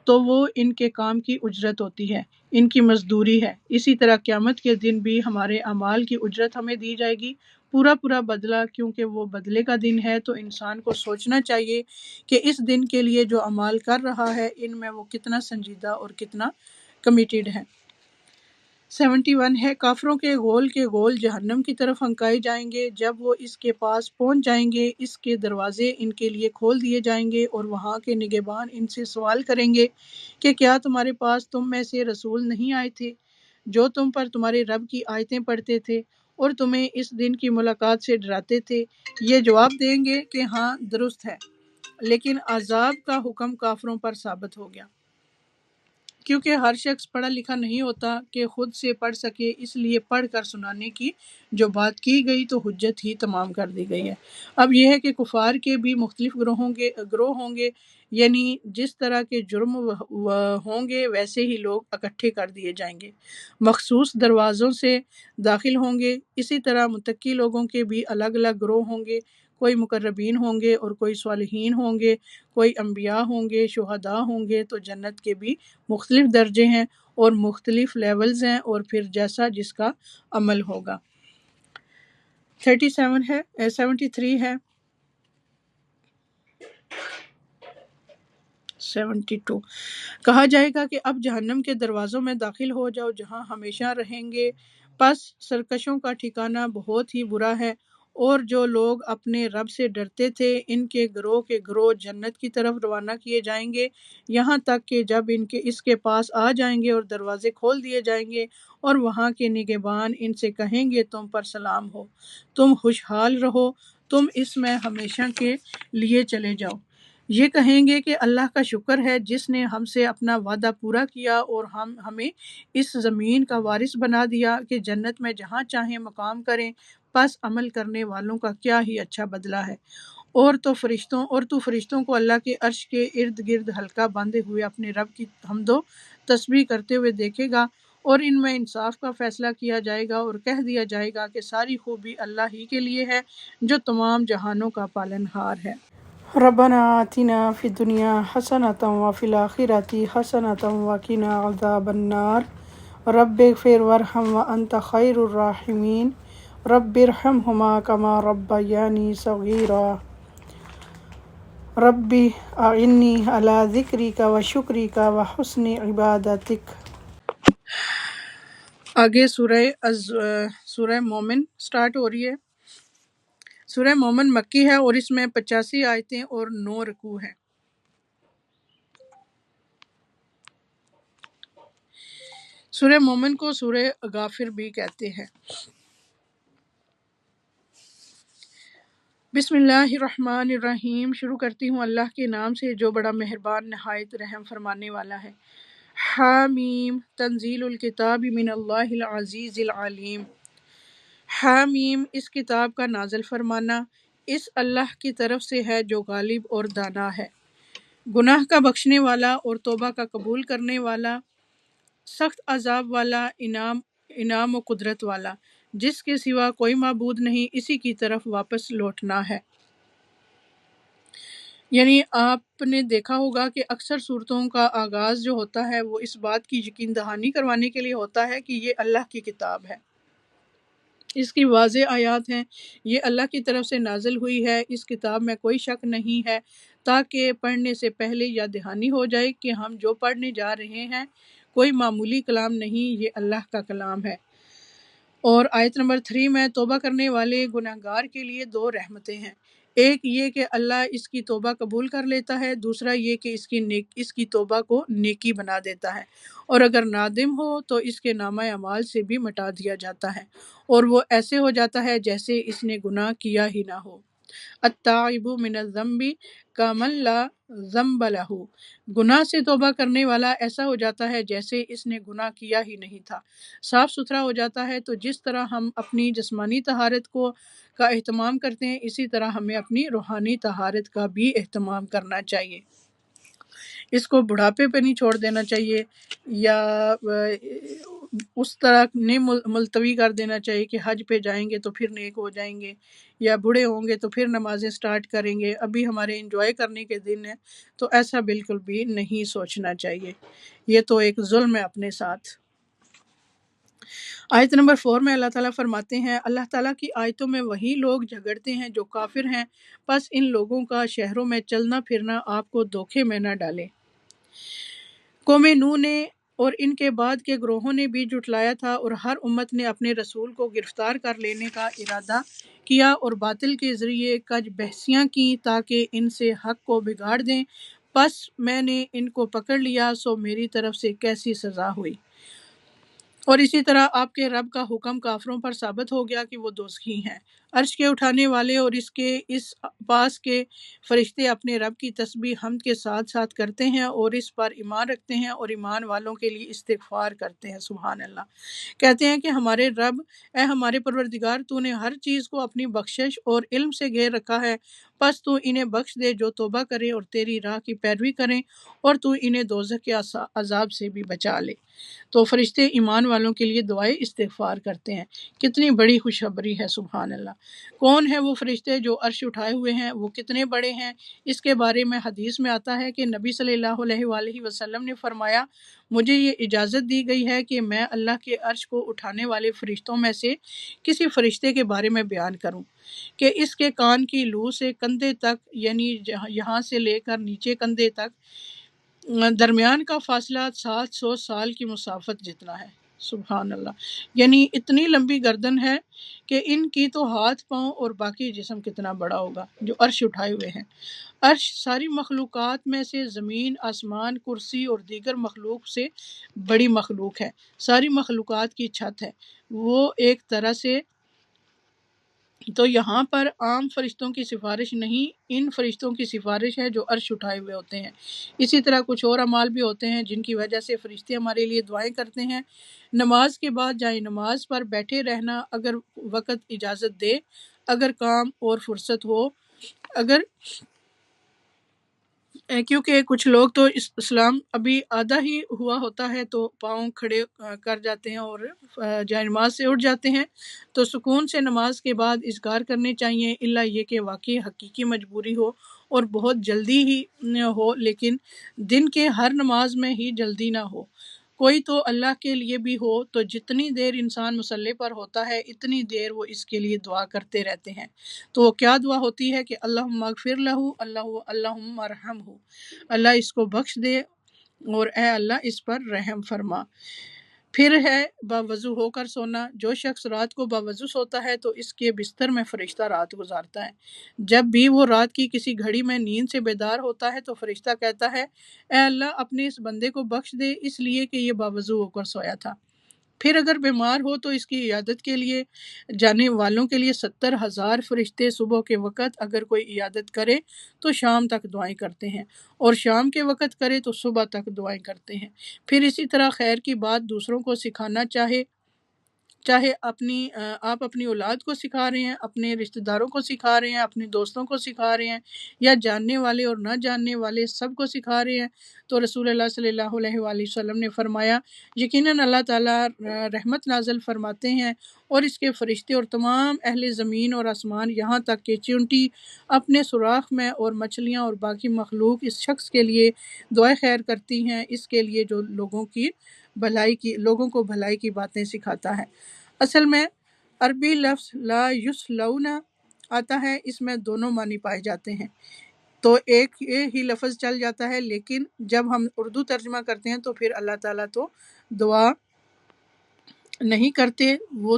تو وہ ان کے کام کی اجرت ہوتی ہے، ان کی مزدوری ہے۔ اسی طرح قیامت کے دن بھی ہمارے اعمال کی اجرت ہمیں دی جائے گی، پورا بدلہ، کیونکہ وہ بدلے کا دن ہے۔ تو انسان کو سوچنا چاہیے کہ اس دن کے لیے جو اعمال کر رہا ہے ان میں وہ کتنا سنجیدہ اور کتنا کمیٹیڈ ہے۔ 71 ہے، کافروں کے گول جہنم کی طرف ہنکائے جائیں گے، جب وہ اس کے پاس پہنچ جائیں گے اس کے دروازے ان کے لیے کھول دیے جائیں گے، اور وہاں کے نگہبان ان سے سوال کریں گے کہ کیا تمہارے پاس تم میں سے رسول نہیں آئے تھے جو تم پر تمہارے رب کی آیتیں پڑھتے تھے اور تمہیں اس دن کی ملاقات سے ڈراتے تھے، یہ جواب دیں گے کہ ہاں درست ہے، لیکن عذاب کا حکم کافروں پر ثابت ہو گیا، کیونکہ ہر شخص پڑھا لکھا نہیں ہوتا کہ خود سے پڑھ سکے، اس لیے پڑھ کر سنانے کی جو بات کی گئی تو حجت ہی تمام کر دی گئی ہے۔ اب یہ ہے کہ کفار کے بھی مختلف گروہ ہوں گے، یعنی جس طرح کے جرم ہوں گے ویسے ہی لوگ اکٹھے کر دیے جائیں گے، مخصوص دروازوں سے داخل ہوں گے۔ اسی طرح متقی لوگوں کے بھی الگ الگ گروہ ہوں گے، کوئی مقربین ہوں گے اور کوئی صالحین ہوں گے، کوئی انبیاء ہوں گے، شہداء ہوں گے۔ تو جنت کے بھی مختلف درجے ہیں اور مختلف لیولز ہیں، اور پھر جیسا جس کا عمل ہوگا۔ 37 ہے 73 ہے 72 کہا جائے گا کہ اب جہنم کے دروازوں میں داخل ہو جاؤ جہاں ہمیشہ رہیں گے، پس سرکشوں کا ٹھکانہ بہت ہی برا ہے۔ اور جو لوگ اپنے رب سے ڈرتے تھے ان کے گروہ جنت کی طرف روانہ کیے جائیں گے، یہاں تک کہ جب اس کے پاس آ جائیں گے اور دروازے کھول دیے جائیں گے اور وہاں کے نگہبان ان سے کہیں گے تم پر سلام ہو، تم خوشحال رہو، تم اس میں ہمیشہ کے لیے چلے جاؤ۔ یہ کہیں گے کہ اللہ کا شکر ہے جس نے ہم سے اپنا وعدہ پورا کیا اور ہمیں اس زمین کا وارث بنا دیا کہ جنت میں جہاں چاہیں مقام کریں، پس عمل کرنے والوں کا کیا ہی اچھا بدلہ ہے۔ اور تو فرشتوں کو اللہ کے عرش کے ارد گرد حلقہ باندھے ہوئے اپنے رب کی حمد و تسبیح کرتے ہوئے دیکھے گا، اور ان میں انصاف کا فیصلہ کیا جائے گا اور کہہ دیا جائے گا کہ ساری خوبی اللہ ہی کے لیے ہے جو تمام جہانوں کا پالن ہار ہے۔ ربنا آتنا فی الدنیا حسنۃ وفی الآخرۃ حسنۃ وقنا عذاب النار رب اغفر وارحم وانت خیر الراحمین رب ارحمہما کما ربیانی صغیرا رب اعنی علی ذکرک وشکرک وحسن عبادتک۔ آگے سورہ مومن سٹارٹ ہو رہی ہے۔ سورہ مومن مکی ہے اور اس میں 85 آیتیں اور 9 رکوع ہیں۔ سورہ مومن کو سورہ غافر بھی کہتے ہیں۔ بسم اللہ الرحمن الرحیم، شروع کرتی ہوں اللہ کے نام سے جو بڑا مہربان نہایت رحم فرمانے والا ہے۔ حامیم، تنزیل الکتاب من اللہ العزیز العلیم۔ حامیم، اس کتاب کا نازل فرمانا اس اللہ کی طرف سے ہے جو غالب اور دانا ہے، گناہ کا بخشنے والا اور توبہ کا قبول کرنے والا، سخت عذاب والا، انعام و قدرت والا، جس کے سوا کوئی معبود نہیں، اسی کی طرف واپس لوٹنا ہے۔ یعنی آپ نے دیکھا ہوگا کہ اکثر صورتوں کا آغاز جو ہوتا ہے وہ اس بات کی یقین دہانی کروانے کے لیے ہوتا ہے کہ یہ اللہ کی کتاب ہے، اس کی واضح آیات ہیں، یہ اللہ کی طرف سے نازل ہوئی ہے، اس کتاب میں کوئی شک نہیں ہے، تاکہ پڑھنے سے پہلے یاد دہانی ہو جائے کہ ہم جو پڑھنے جا رہے ہیں کوئی معمولی کلام نہیں، یہ اللہ کا کلام ہے۔ اور آیت نمبر 3 میں توبہ کرنے والے گناہگار کے لیے 2 رحمتیں ہیں، ایک یہ کہ اللہ اس کی توبہ قبول کر لیتا ہے، دوسرا یہ کہ اس کی توبہ کو نیکی بنا دیتا ہے، اور اگر نادم ہو تو اس کے نامہ اعمال سے بھی مٹا دیا جاتا ہے اور وہ ایسے ہو جاتا ہے جیسے اس نے گناہ کیا ہی نہ ہو۔ التائب من الذنب کمن لا ذنب لہ، گناہ سے توبہ کرنے والا ایسا ہو جاتا ہے جیسے اس نے گناہ کیا ہی نہیں تھا، صاف ستھرا ہو جاتا ہے۔ تو جس طرح ہم اپنی جسمانی طہارت کا اہتمام کرتے ہیں، اسی طرح ہمیں اپنی روحانی طہارت کا بھی اہتمام کرنا چاہیے، اس کو بڑھاپے پہ نہیں چھوڑ دینا چاہیے یا اس طرح نہیں ملتوی کر دینا چاہیے کہ حج پہ جائیں گے تو پھر نیک ہو جائیں گے، یا بوڑھے ہوں گے تو پھر نمازیں سٹارٹ کریں گے، ابھی ہمارے انجوائے کرنے کے دن ہیں، تو ایسا بالکل بھی نہیں سوچنا چاہیے، یہ تو ایک ظلم ہے اپنے ساتھ۔ آیت نمبر 4 میں اللہ تعالیٰ فرماتے ہیں، اللہ تعالیٰ کی آیتوں میں وہی لوگ جھگڑتے ہیں جو کافر ہیں، پس ان لوگوں کا شہروں میں چلنا پھرنا آپ کو دھوکے میں نہ ڈالے۔ قوم نوح نے اور ان کے بعد کے گروہوں نے بھی جھٹلایا تھا، اور ہر امت نے اپنے رسول کو گرفتار کر لینے کا ارادہ کیا اور باطل کے ذریعے کج بحثیاں کی تاکہ ان سے حق کو بگاڑ دیں، پس میں نے ان کو پکڑ لیا، سو میری طرف سے کیسی سزا ہوئی۔ اور اسی طرح آپ کے رب کا حکم کافروں پر ثابت ہو گیا کہ وہ دوزخی ہیں۔ عرش کے اٹھانے والے اور اس پاس کے فرشتے اپنے رب کی تسبیح حمد کے ساتھ ساتھ کرتے ہیں اور اس پر ایمان رکھتے ہیں اور ایمان والوں کے لیے استغفار کرتے ہیں۔ سبحان اللہ۔ کہتے ہیں کہ ہمارے رب، اے ہمارے پروردگار، تو نے ہر چیز کو اپنی بخشش اور علم سے گھیر رکھا ہے، پس تو انہیں بخش دے جو توبہ کریں اور تیری راہ کی پیروی کریں، اور تو انہیں دوزخ کے عذاب سے بھی بچا لے۔ تو فرشتے ایمان والوں کے لیے دعائیں استغفار کرتے ہیں۔ کتنی بڑی خوشخبری ہے، سبحان اللہ۔ کون ہے وہ فرشتے جو عرش اٹھائے ہوئے ہیں؟ وہ کتنے بڑے ہیں؟ اس کے بارے میں حدیث میں آتا ہے کہ نبی صلی اللہ علیہ وآلہ وسلم نے فرمایا، مجھے یہ اجازت دی گئی ہے کہ میں اللہ کے عرش کو اٹھانے والے فرشتوں میں سے کسی فرشتے کے بارے میں بیان کروں کہ اس کے کان کی لو سے کندھے تک، یعنی یہاں سے لے کر نیچے کندھے تک درمیان کا فاصلہ 700 سال کی مسافت جتنا ہے۔ سبحان اللہ۔ یعنی اتنی لمبی گردن ہے کہ ان کی تو ہاتھ پاؤں اور باقی جسم کتنا بڑا ہوگا جو عرش اٹھائے ہوئے ہیں۔ عرش ساری مخلوقات میں سے زمین، آسمان، کرسی اور دیگر مخلوق سے بڑی مخلوق ہے، ساری مخلوقات کی چھت ہے۔ وہ ایک طرح سے تو یہاں پر عام فرشتوں کی سفارش نہیں، ان فرشتوں کی سفارش ہے جو عرش اٹھائے ہوئے ہوتے ہیں۔ اسی طرح کچھ اور اعمال بھی ہوتے ہیں جن کی وجہ سے فرشتے ہمارے لیے دعائیں کرتے ہیں۔ نماز کے بعد جائے نماز پر بیٹھے رہنا اگر وقت اجازت دے، اگر کام اور فرصت ہو، اگر کیونکہ کچھ لوگ تو اسلام ابھی آدھا ہی ہوا ہوتا ہے تو پاؤں کھڑے کر جاتے ہیں اور جائے نماز سے اٹھ جاتے ہیں، تو سکون سے نماز کے بعد اذکار کرنے چاہیے، الا یہ کہ واقعی حقیقی مجبوری ہو اور بہت جلدی ہی ہو، لیکن دن کے ہر نماز میں ہی جلدی نہ ہو، کوئی تو اللہ کے لیے بھی ہو، تو جتنی دیر انسان مصلی پر ہوتا ہے اتنی دیر وہ اس کے لیے دعا کرتے رہتے ہیں۔ تو وہ کیا دعا ہوتی ہے کہ اللہم اغفر لہ، اللہم ارحمہ، اللہ اس کو بخش دے اور اے اللہ اس پر رحم فرما۔ پھر ہے باوضو ہو کر سونا۔ جو شخص رات کو باوضو سوتا ہے تو اس کے بستر میں فرشتہ رات گزارتا ہے۔ جب بھی وہ رات کی کسی گھڑی میں نیند سے بیدار ہوتا ہے تو فرشتہ کہتا ہے، اے اللہ اپنے اس بندے کو بخش دے اس لیے کہ یہ باوضو ہو کر سویا تھا۔ پھر اگر بیمار ہو تو اس کی عیادت کے لیے جانے والوں کے لیے 70,000 فرشتے صبح کے وقت اگر کوئی عیادت کرے تو شام تک دعائیں کرتے ہیں، اور شام کے وقت کرے تو صبح تک دعائیں کرتے ہیں۔ پھر اسی طرح خیر کی بات دوسروں کو سکھانا، چاہے آپ اپنی اولاد کو سکھا رہے ہیں، اپنے رشتہ داروں کو سکھا رہے ہیں، اپنے دوستوں کو سکھا رہے ہیں، یا جاننے والے اور نہ جاننے والے سب کو سکھا رہے ہیں، تو رسول اللہ صلی اللہ علیہ وآلہ وسلم نے فرمایا، یقیناً اللہ تعالیٰ رحمت نازل فرماتے ہیں اور اس کے فرشتے اور تمام اہل زمین اور آسمان، یہاں تک کہ چیونٹی اپنے سوراخ میں اور مچھلیاں اور باقی مخلوق اس شخص کے لیے دعائے خیر کرتی ہیں، اس کے لیے جو لوگوں کو بھلائی کی باتیں سکھاتا ہے۔ اصل میں عربی لفظ لا یسلون آتا ہے، اس میں دونوں معنی پائے جاتے ہیں، تو ایک ہی لفظ چل جاتا ہے، لیکن جب ہم اردو ترجمہ کرتے ہیں تو پھر اللہ تعالیٰ تو دعا نہیں کرتے، وہ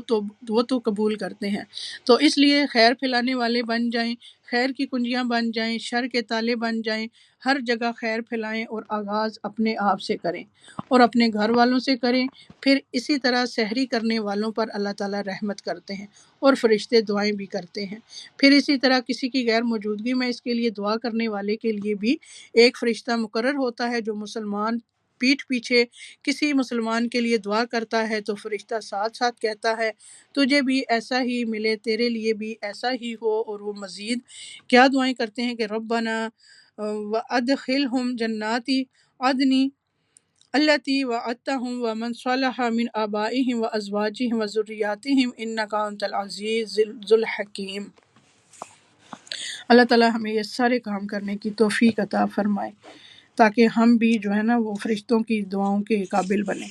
تو قبول کرتے ہیں۔ تو اس لیے خیر پھیلانے والے بن جائیں، خیر کی کنجیاں بن جائیں، شر کے تالے بن جائیں، ہر جگہ خیر پھیلائیں اور آغاز اپنے آپ سے کریں اور اپنے گھر والوں سے کریں۔ پھر اسی طرح سحری کرنے والوں پر اللہ تعالیٰ رحمت کرتے ہیں اور فرشتے دعائیں بھی کرتے ہیں۔ پھر اسی طرح کسی کی غیر موجودگی میں اس کے لیے دعا کرنے والے کے لیے بھی ایک فرشتہ مقرر ہوتا ہے، جو مسلمان پیٹھ پیچھے کسی مسلمان کے لیے دعا کرتا ہے تو فرشتہ ساتھ ساتھ کہتا ہے، تجھے بھی ایسا ہی ملے، تیرے لیے بھی ایسا ہی ہو۔ اور وہ مزید کیا دعائیں کرتے ہیں کہ ربنا وادخلہم جناتی عدن التی وعدتہم ومن صلح من آبائہم وازواجہم وذریاتہم انک انت العزیز ذو الحکیم۔ اللہ تعالیٰ ہمیں یہ سارے کام کرنے کی توفیق عطا فرمائے تاکہ ہم بھی جو ہے نا وہ فرشتوں کی دعاؤں کے قابل بنیں۔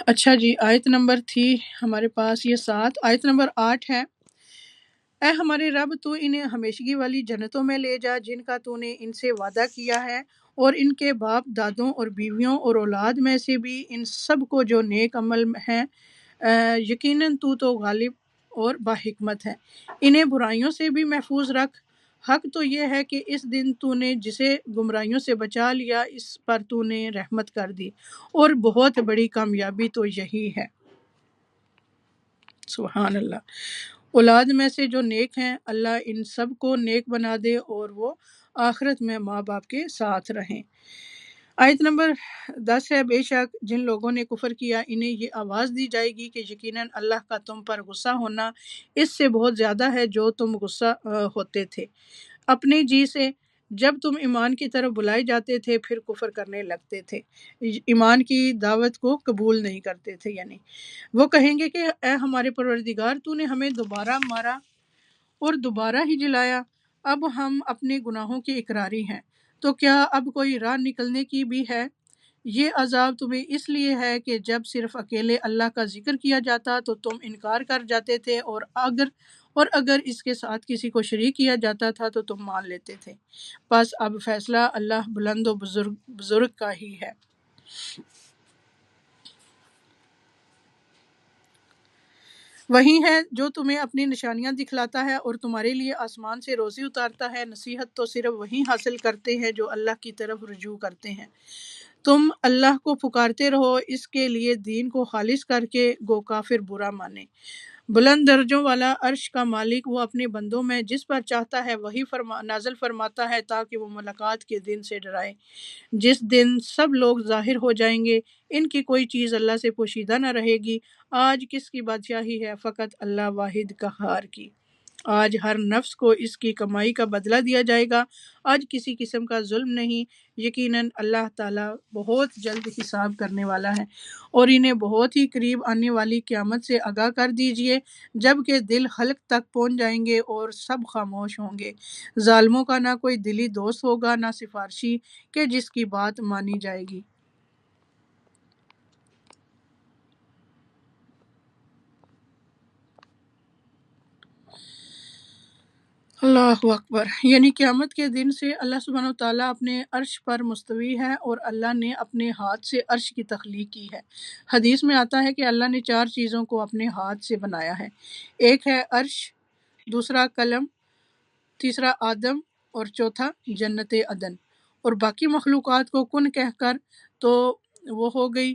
اچھا جی، آیت نمبر تھی ہمارے پاس یہ 7۔ آیت نمبر 8 ہے، اے ہمارے رب تو انہیں ہمیشگی والی جنتوں میں لے جا جن کا تو نے ان سے وعدہ کیا ہے، اور ان کے باپ دادوں اور بیویوں اور اولاد میں سے بھی ان سب کو جو نیک عمل ہیں، یقیناً تو غالب اور باحکمت ہے۔ انہیں برائیوں سے بھی محفوظ رکھ، حق تو یہ ہے کہ اس دن تو نے جسے گمراہیوں سے بچا لیا اس پر تو نے رحمت کر دی، اور بہت بڑی کامیابی تو یہی ہے۔ سبحان اللہ۔ اولاد میں سے جو نیک ہیں اللہ ان سب کو نیک بنا دے اور وہ آخرت میں ماں باپ کے ساتھ رہیں۔ آیت نمبر 10 ہے، بے شک جن لوگوں نے کفر کیا انہیں یہ آواز دی جائے گی کہ یقیناً اللہ کا تم پر غصہ ہونا اس سے بہت زیادہ ہے جو تم غصہ ہوتے تھے اپنے جی سے جب تم ایمان کی طرف بلائے جاتے تھے پھر کفر کرنے لگتے تھے، ایمان کی دعوت کو قبول نہیں کرتے تھے۔ یعنی وہ کہیں گے کہ اے ہمارے پروردگار تو نے ہمیں دوبارہ مارا اور دوبارہ ہی جلایا، اب ہم اپنے گناہوں کے اقراری ہیں، تو کیا اب کوئی راہ نکلنے کی بھی ہے؟ یہ عذاب تمہیں اس لیے ہے کہ جب صرف اکیلے اللہ کا ذکر کیا جاتا تو تم انکار کر جاتے تھے، اور اگر اس کے ساتھ کسی کو شریک کیا جاتا تھا تو تم مان لیتے تھے، بس اب فیصلہ اللہ بلند و بزرگ کا ہی ہے۔ وہی ہے جو تمہیں اپنی نشانیاں دکھلاتا ہے اور تمہارے لیے آسمان سے روزی اتارتا ہے، نصیحت تو صرف وہی حاصل کرتے ہیں جو اللہ کی طرف رجوع کرتے ہیں۔ تم اللہ کو پکارتے رہو اس کے لیے دین کو خالص کر کے، گو کافر برا مانے۔ بلند درجوں والا عرش کا مالک وہ اپنے بندوں میں جس پر چاہتا ہے وہی نازل فرماتا ہے تاکہ وہ ملاقات کے دن سے ڈرائے، جس دن سب لوگ ظاہر ہو جائیں گے، ان کی کوئی چیز اللہ سے پوشیدہ نہ رہے گی۔ آج کس کی بادشاہی ہے؟ فقط اللہ واحد قہار کی۔ آج ہر نفس کو اس کی کمائی کا بدلہ دیا جائے گا، آج کسی قسم کا ظلم نہیں، یقیناً اللہ تعالیٰ بہت جلد حساب کرنے والا ہے۔ اور انہیں بہت ہی قریب آنے والی قیامت سے آگاہ کر دیجئے جب کہ دل حلق تک پہنچ جائیں گے اور سب خاموش ہوں گے۔ ظالموں کا نہ کوئی دلی دوست ہوگا نہ سفارشی کہ جس کی بات مانی جائے گی۔ اللہ اکبر۔ یعنی قیامت کے دن سے اللہ سبحانہ وتعالیٰ اپنے عرش پر مستوی ہے اور اللہ نے اپنے ہاتھ سے عرش کی تخلیق کی ہے۔ حدیث میں آتا ہے کہ اللہ نے 4 چیزوں کو اپنے ہاتھ سے بنایا ہے، ایک ہے عرش، دوسرا قلم، تیسرا آدم اور چوتھا جنت عدن، اور باقی مخلوقات کو کن کہہ کر تو وہ ہو گئی،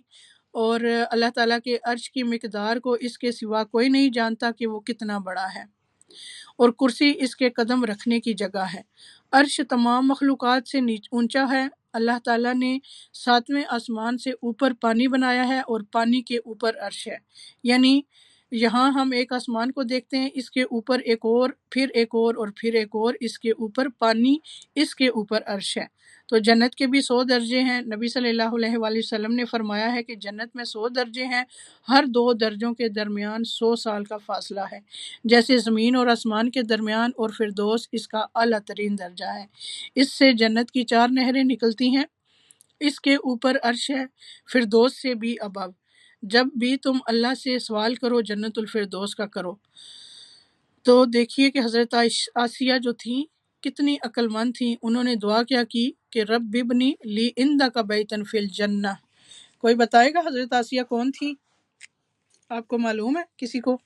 اور اللہ تعالیٰ کے عرش کی مقدار کو اس کے سوا کوئی نہیں جانتا کہ وہ کتنا بڑا ہے، اور کرسی اس کے قدم رکھنے کی جگہ ہے۔ عرش تمام مخلوقات سے اونچا ہے۔ اللہ تعالیٰ نے 7ویں آسمان سے اوپر پانی بنایا ہے اور پانی کے اوپر عرش ہے۔ یعنی یہاں ہم ایک آسمان کو دیکھتے ہیں، اس کے اوپر ایک اور، پھر ایک اور پھر ایک اور، اس کے اوپر پانی، اس کے اوپر عرش ہے۔ تو جنت کے بھی 100 درجے ہیں۔ نبی صلی اللہ علیہ وآلہ وسلم نے فرمایا ہے کہ جنت میں 100 درجے ہیں، ہر 2 درجوں کے درمیان 100 سال کا فاصلہ ہے، جیسے زمین اور آسمان کے درمیان، اور فردوس اس کا اعلیٰ ترین درجہ ہے۔ اس سے جنت کی 4 نہریں نکلتی ہیں، اس کے اوپر عرش ہے، فردوس سے بھی ابو۔ جب بھی تم اللہ سے سوال کرو جنت الفردوس کا کرو۔ تو دیکھیے کہ حضرت آسیہ جو تھیں کتنی عقل مند تھیں، انہوں نے دعا کیا کی کہ رب ابنی لی عندک بیتا فی الجنہ۔ کوئی بتائے گا حضرت آسیہ کون تھی؟ آپ کو معلوم ہے کسی کو؟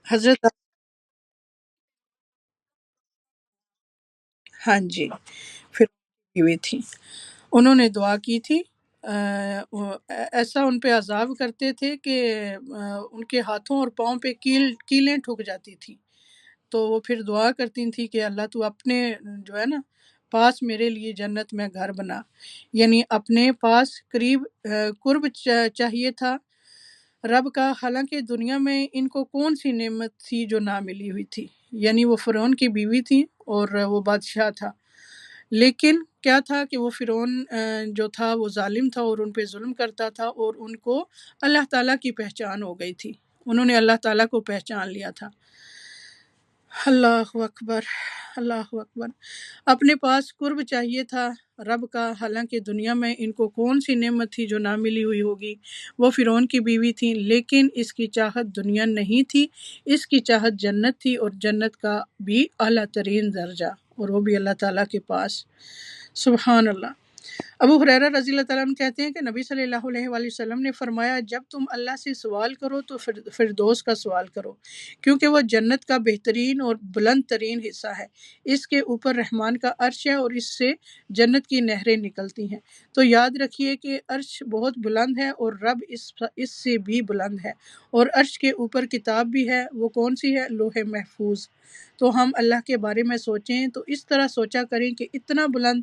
حضرت ہاں جی، پھر بیوی تھی، انہوں نے دعا کی تھی، ایسا ان پہ عذاب کرتے تھے کہ ان کے ہاتھوں اور پاؤں پہ کیلیں ٹھک جاتی تھی، تو وہ پھر دعا کرتی تھی کہ اللہ تو اپنے جو ہے نا پاس میرے لیے جنت میں گھر بنا، یعنی اپنے پاس قریب قرب چاہیے تھا رب کا، حالانکہ دنیا میں ان کو کون سی نعمت تھی جو نہ ملی ہوئی تھی، یعنی وہ فرعون کی بیوی تھی اور وہ بادشاہ تھا، لیکن کیا تھا کہ وہ فرعون جو تھا وہ ظالم تھا اور ان پہ ظلم کرتا تھا، اور ان کو اللہ تعالیٰ کی پہچان ہو گئی تھی، انہوں نے اللہ تعالیٰ کو پہچان لیا تھا۔ اللہ اکبر، اللہ اکبر۔ اپنے پاس قرب چاہیے تھا رب کا، حالانکہ دنیا میں ان کو کون سی نعمت تھی جو نہ ملی ہوئی ہوگی، وہ فرعون کی بیوی تھی، لیکن اس کی چاہت دنیا نہیں تھی، اس کی چاہت جنت تھی، اور جنت کا بھی اعلیٰ ترین درجہ، اور وہ بھی اللہ تعالیٰ کے پاس۔ سبحان اللہ۔ ابو ہریرہ رضی اللہ تعالیٰ عنہ کہتے ہیں کہ نبی صلی اللہ علیہ وآلہ وسلم نے فرمایا جب تم اللہ سے سوال کرو تو فردوس کا سوال کرو، کیونکہ وہ جنت کا بہترین اور بلند ترین حصہ ہے، اس کے اوپر رحمان کا عرش ہے اور اس سے جنت کی نہریں نکلتی ہیں۔ تو یاد رکھیے کہ عرش بہت بلند ہے اور رب اس سے بھی بلند ہے، اور عرش کے اوپر کتاب بھی ہے، وہ کون سی ہے؟ لوح محفوظ۔ تو ہم اللہ کے بارے میں سوچیں تو اس طرح سوچا کریں کہ اتنا بلند،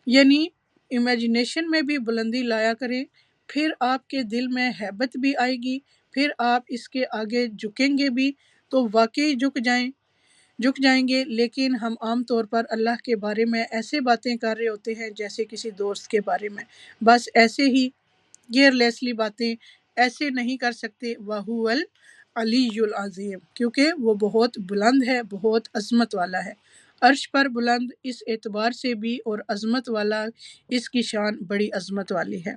یعنی امیجنیشن میں بھی بلندی لایا کریں، پھر آپ کے دل میں ہیبت بھی آئے گی، پھر آپ اس کے آگے جھکیں گے بھی تو واقعی جھک جائیں گے۔ لیکن ہم عام طور پر اللہ کے بارے میں ایسے باتیں کر رہے ہوتے ہیں جیسے کسی دوست کے بارے میں، بس ایسے ہی کیئر لیسلی باتیں، ایسے نہیں کر سکتے۔ وَهُوَ العلی العظیم، کیونکہ وہ بہت بلند ہے، بہت عظمت والا ہے، عرش پر بلند اس اعتبار سے بھی اور عظمت والا، اس کی شان بڑی عظمت والی ہے۔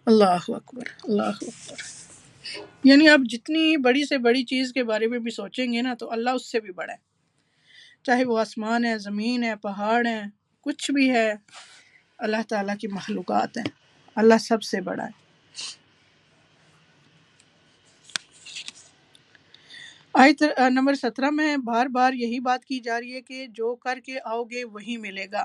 اللہ اکبر، اللہ اکبر۔ یعنی آپ جتنی بڑی سے بڑی چیز کے بارے میں بھی سوچیں گے نا تو اللہ اس سے بھی بڑا ہے، چاہے وہ آسمان ہے، زمین ہے، پہاڑ ہے، کچھ بھی ہے، اللہ تعالیٰ کی مخلوقات ہیں، اللہ سب سے بڑا ہے۔ آیت نمبر 17 میں بار بار یہی بات کی جا رہی ہے کہ جو کر کے آؤ گے وہی ملے گا۔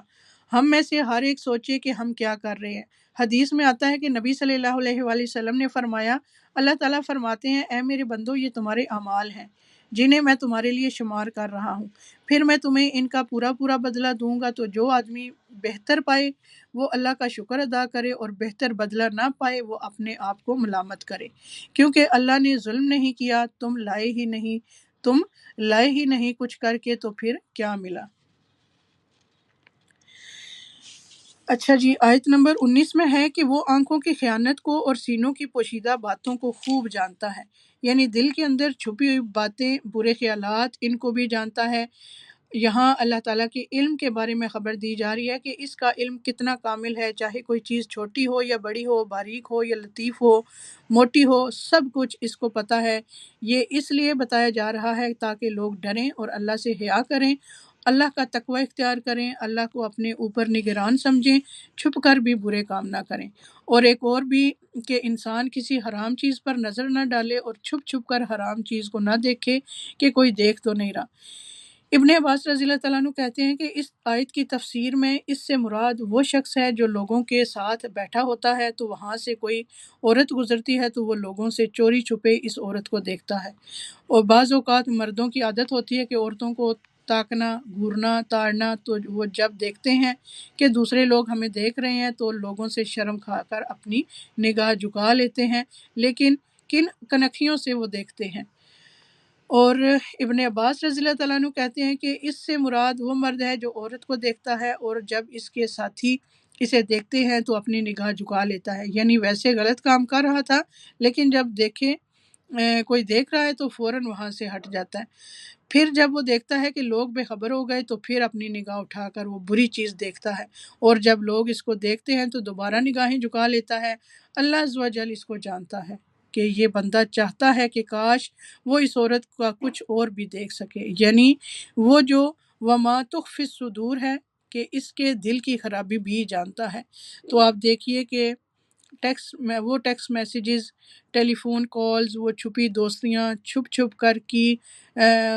ہم میں سے ہر ایک سوچے کہ ہم کیا کر رہے ہیں۔ حدیث میں آتا ہے کہ نبی صلی اللہ علیہ وآلہ وسلم نے فرمایا، اللہ تعالیٰ فرماتے ہیں اے میرے بندو یہ تمہارے اعمال ہیں جنہیں میں تمہارے لیے شمار کر رہا ہوں، پھر میں تمہیں ان کا پورا پورا بدلہ دوں گا۔ تو جو آدمی بہتر پائے وہ اللہ کا شکر ادا کرے، اور بہتر بدلہ نہ پائے وہ اپنے آپ کو ملامت کرے، کیونکہ اللہ نے ظلم نہیں کیا، تم لائے ہی نہیں کچھ کر کے تو پھر کیا ملا۔ اچھا جی، آیت نمبر 19 میں ہے کہ وہ آنکھوں کی خیانت کو اور سینوں کی پوشیدہ باتوں کو خوب جانتا ہے، یعنی دل کے اندر چھپی ہوئی باتیں، برے خیالات، ان کو بھی جانتا ہے۔ یہاں اللہ تعالیٰ کے علم کے بارے میں خبر دی جا رہی ہے کہ اس کا علم کتنا کامل ہے، چاہے کوئی چیز چھوٹی ہو یا بڑی ہو، باریک ہو یا لطیف ہو، موٹی ہو، سب کچھ اس کو پتہ ہے۔ یہ اس لیے بتایا جا رہا ہے تاکہ لوگ ڈریں اور اللہ سے حیا کریں، اللہ کا تقوی اختیار کریں، اللہ کو اپنے اوپر نگران سمجھیں، چھپ کر بھی برے کام نہ کریں، اور ایک اور بھی کہ انسان کسی حرام چیز پر نظر نہ ڈالے اور چھپ چھپ کر حرام چیز کو نہ دیکھے کہ کوئی دیکھ تو نہیں رہا۔ ابن عباس رضی اللہ تعالیٰ عنہ کہتے ہیں کہ اس آیت کی تفسیر میں اس سے مراد وہ شخص ہے جو لوگوں کے ساتھ بیٹھا ہوتا ہے تو وہاں سے کوئی عورت گزرتی ہے تو وہ لوگوں سے چوری چھپے اس عورت کو دیکھتا ہے، اور بعض اوقات مردوں کی عادت ہوتی ہے کہ عورتوں کو تاکنا، گھورنا، تاڑنا، تو وہ جب دیکھتے ہیں کہ دوسرے لوگ ہمیں دیکھ رہے ہیں تو لوگوں سے شرم کھا کر اپنی نگاہ جھکا لیتے ہیں، لیکن کن کنکھیوں سے وہ دیکھتے ہیں۔ اور ابن عباس رضی اللہ تعالیٰ عنہ کہتے ہیں کہ اس سے مراد وہ مرد ہے جو عورت کو دیکھتا ہے اور جب اس کے ساتھی اسے دیکھتے ہیں تو اپنی نگاہ جھکا لیتا ہے، یعنی ویسے غلط کام کر رہا تھا لیکن جب دیکھے کوئی دیکھ رہا ہے تو فوراً وہاں سے ہٹ جاتا ہے، پھر جب وہ دیکھتا ہے کہ لوگ بے خبر ہو گئے تو پھر اپنی نگاہ اٹھا کر وہ بری چیز دیکھتا ہے، اور جب لوگ اس کو دیکھتے ہیں تو دوبارہ نگاہیں جھکا لیتا ہے۔ اللہ عز و جل اس کو جانتا ہے کہ یہ بندہ چاہتا ہے کہ کاش وہ اس عورت کا کچھ اور بھی دیکھ سکے، یعنی وہ جو وما تخفی الصدور ہے کہ اس کے دل کی خرابی بھی جانتا ہے۔ تو آپ دیکھیے کہ ٹیکسٹ میسیجز، ٹیلی فون کالز، وہ چھپی دوستیاں، چھپ چھپ کر کی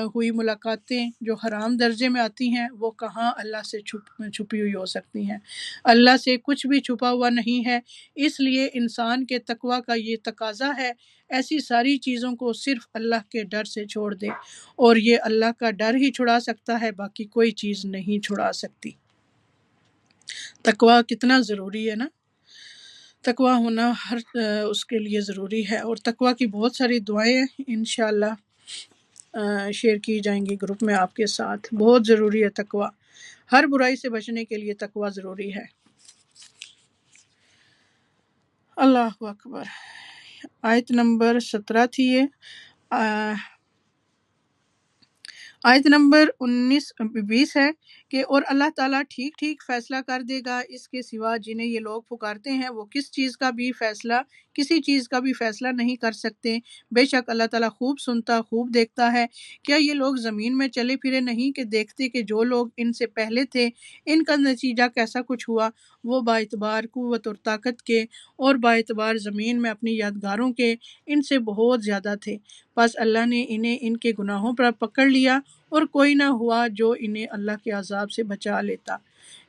ہوئی ملاقاتیں جو حرام درجے میں آتی ہیں، وہ کہاں اللہ سے چھپی ہوئی ہو سکتی ہیں۔ اللہ سے کچھ بھی چھپا ہوا نہیں ہے، اس لیے انسان کے تقوی کا یہ تقاضا ہے ایسی ساری چیزوں کو صرف اللہ کے ڈر سے چھوڑ دے، اور یہ اللہ کا ڈر ہی چھڑا سکتا ہے، باقی کوئی چیز نہیں چھڑا سکتی۔ تقوی کتنا ضروری ہے نا، تقوی ہونا ہر اس کے لیے ضروری ہے، اور تقوی کی بہت ساری دعائیں انشاءاللہ شیئر کی جائیں گی گروپ میں آپ کے ساتھ۔ بہت ضروری ہے تقوی، ہر برائی سے بچنے کے لیے تقوی ضروری ہے۔ اللہ اکبر۔ آیت نمبر 17 تھی یہ۔ آیت نمبر 19-20 ہے کہ اور اللہ تعالیٰ ٹھیک ٹھیک فیصلہ کر دے گا، اس کے سوا جنہیں یہ لوگ پکارتے ہیں وہ کسی چیز کا بھی فیصلہ نہیں کر سکتے، بے شک اللہ تعالیٰ خوب سنتا خوب دیکھتا ہے۔ کیا یہ لوگ زمین میں چلے پھرے نہیں کہ دیکھتے کہ جو لوگ ان سے پہلے تھے ان کا نتیجہ کیسا کچھ ہوا؟ وہ با اعتبار قوت اور طاقت کے اور با اعتبار زمین میں اپنی یادگاروں کے ان سے بہت زیادہ تھے، بس اللہ نے انہیں ان کے گناہوں پر پکڑ لیا اور کوئی نہ ہوا جو انہیں اللہ کے عذاب سے بچا لیتا۔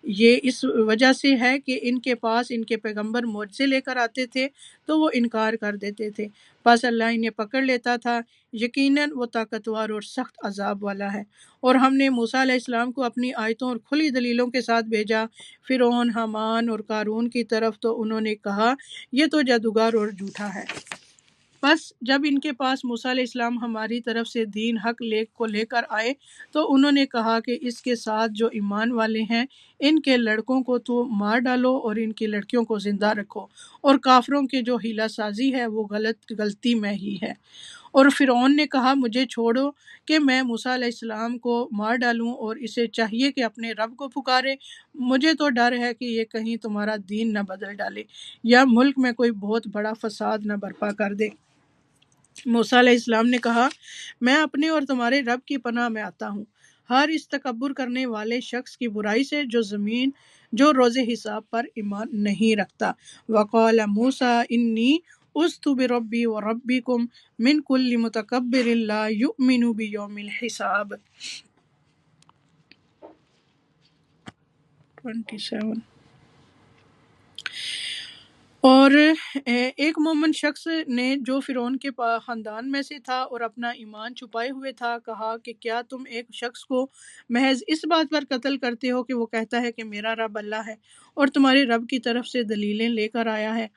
یہ اس وجہ سے ہے کہ ان کے پاس ان کے پیغمبر معجزے لے کر آتے تھے تو وہ انکار کر دیتے تھے، بس اللہ انہیں پکڑ لیتا تھا، یقیناً وہ طاقتور اور سخت عذاب والا ہے۔ اور ہم نے موسیٰ علیہ السلام کو اپنی آیتوں اور کھلی دلیلوں کے ساتھ بھیجا فرعون، حامان اور قارون کی طرف، تو انہوں نے کہا یہ تو جادوگر اور جھوٹا ہے۔ بس جب ان کے پاس موسیٰ علیہ السلام ہماری طرف سے دین حق کو لے کر آئے تو انہوں نے کہا کہ اس کے ساتھ جو ایمان والے ہیں ان کے لڑکوں کو تو مار ڈالو اور ان کی لڑکیوں کو زندہ رکھو، اور کافروں کے جو ہیلہ سازی ہے وہ غلطی میں ہی ہے۔ اور فرعون نے کہا مجھے چھوڑو کہ میں موسیٰ علیہ السلام کو مار ڈالوں، اور اسے چاہیے کہ اپنے رب کو پکارے، مجھے تو ڈر ہے کہ یہ کہیں تمہارا دین نہ بدل ڈالے یا ملک میں کوئی بہت بڑا فساد نہ برپا کر دے۔ موسیٰ علیہ السلام نے کہا میں اپنے اور تمہارے رب کی پناہ میں آتا ہوں ہر اس تکبر کرنے والے شخص کی برائی سے جو روز حساب پر ایمان نہیں رکھتا۔ وقال موسیٰ انی عذت بربی وربکم من کل متکبر لا یؤمن بیوم الحساب۔ 27۔ اور ایک مومن شخص نے جو فرعون کے خاندان میں سے تھا اور اپنا ایمان چھپائے ہوئے تھا کہا کہ کیا تم ایک شخص کو محض اس بات پر قتل کرتے ہو کہ وہ کہتا ہے کہ میرا رب اللہ ہے اور تمہارے رب کی طرف سے دلیلیں لے کر آیا ہے؟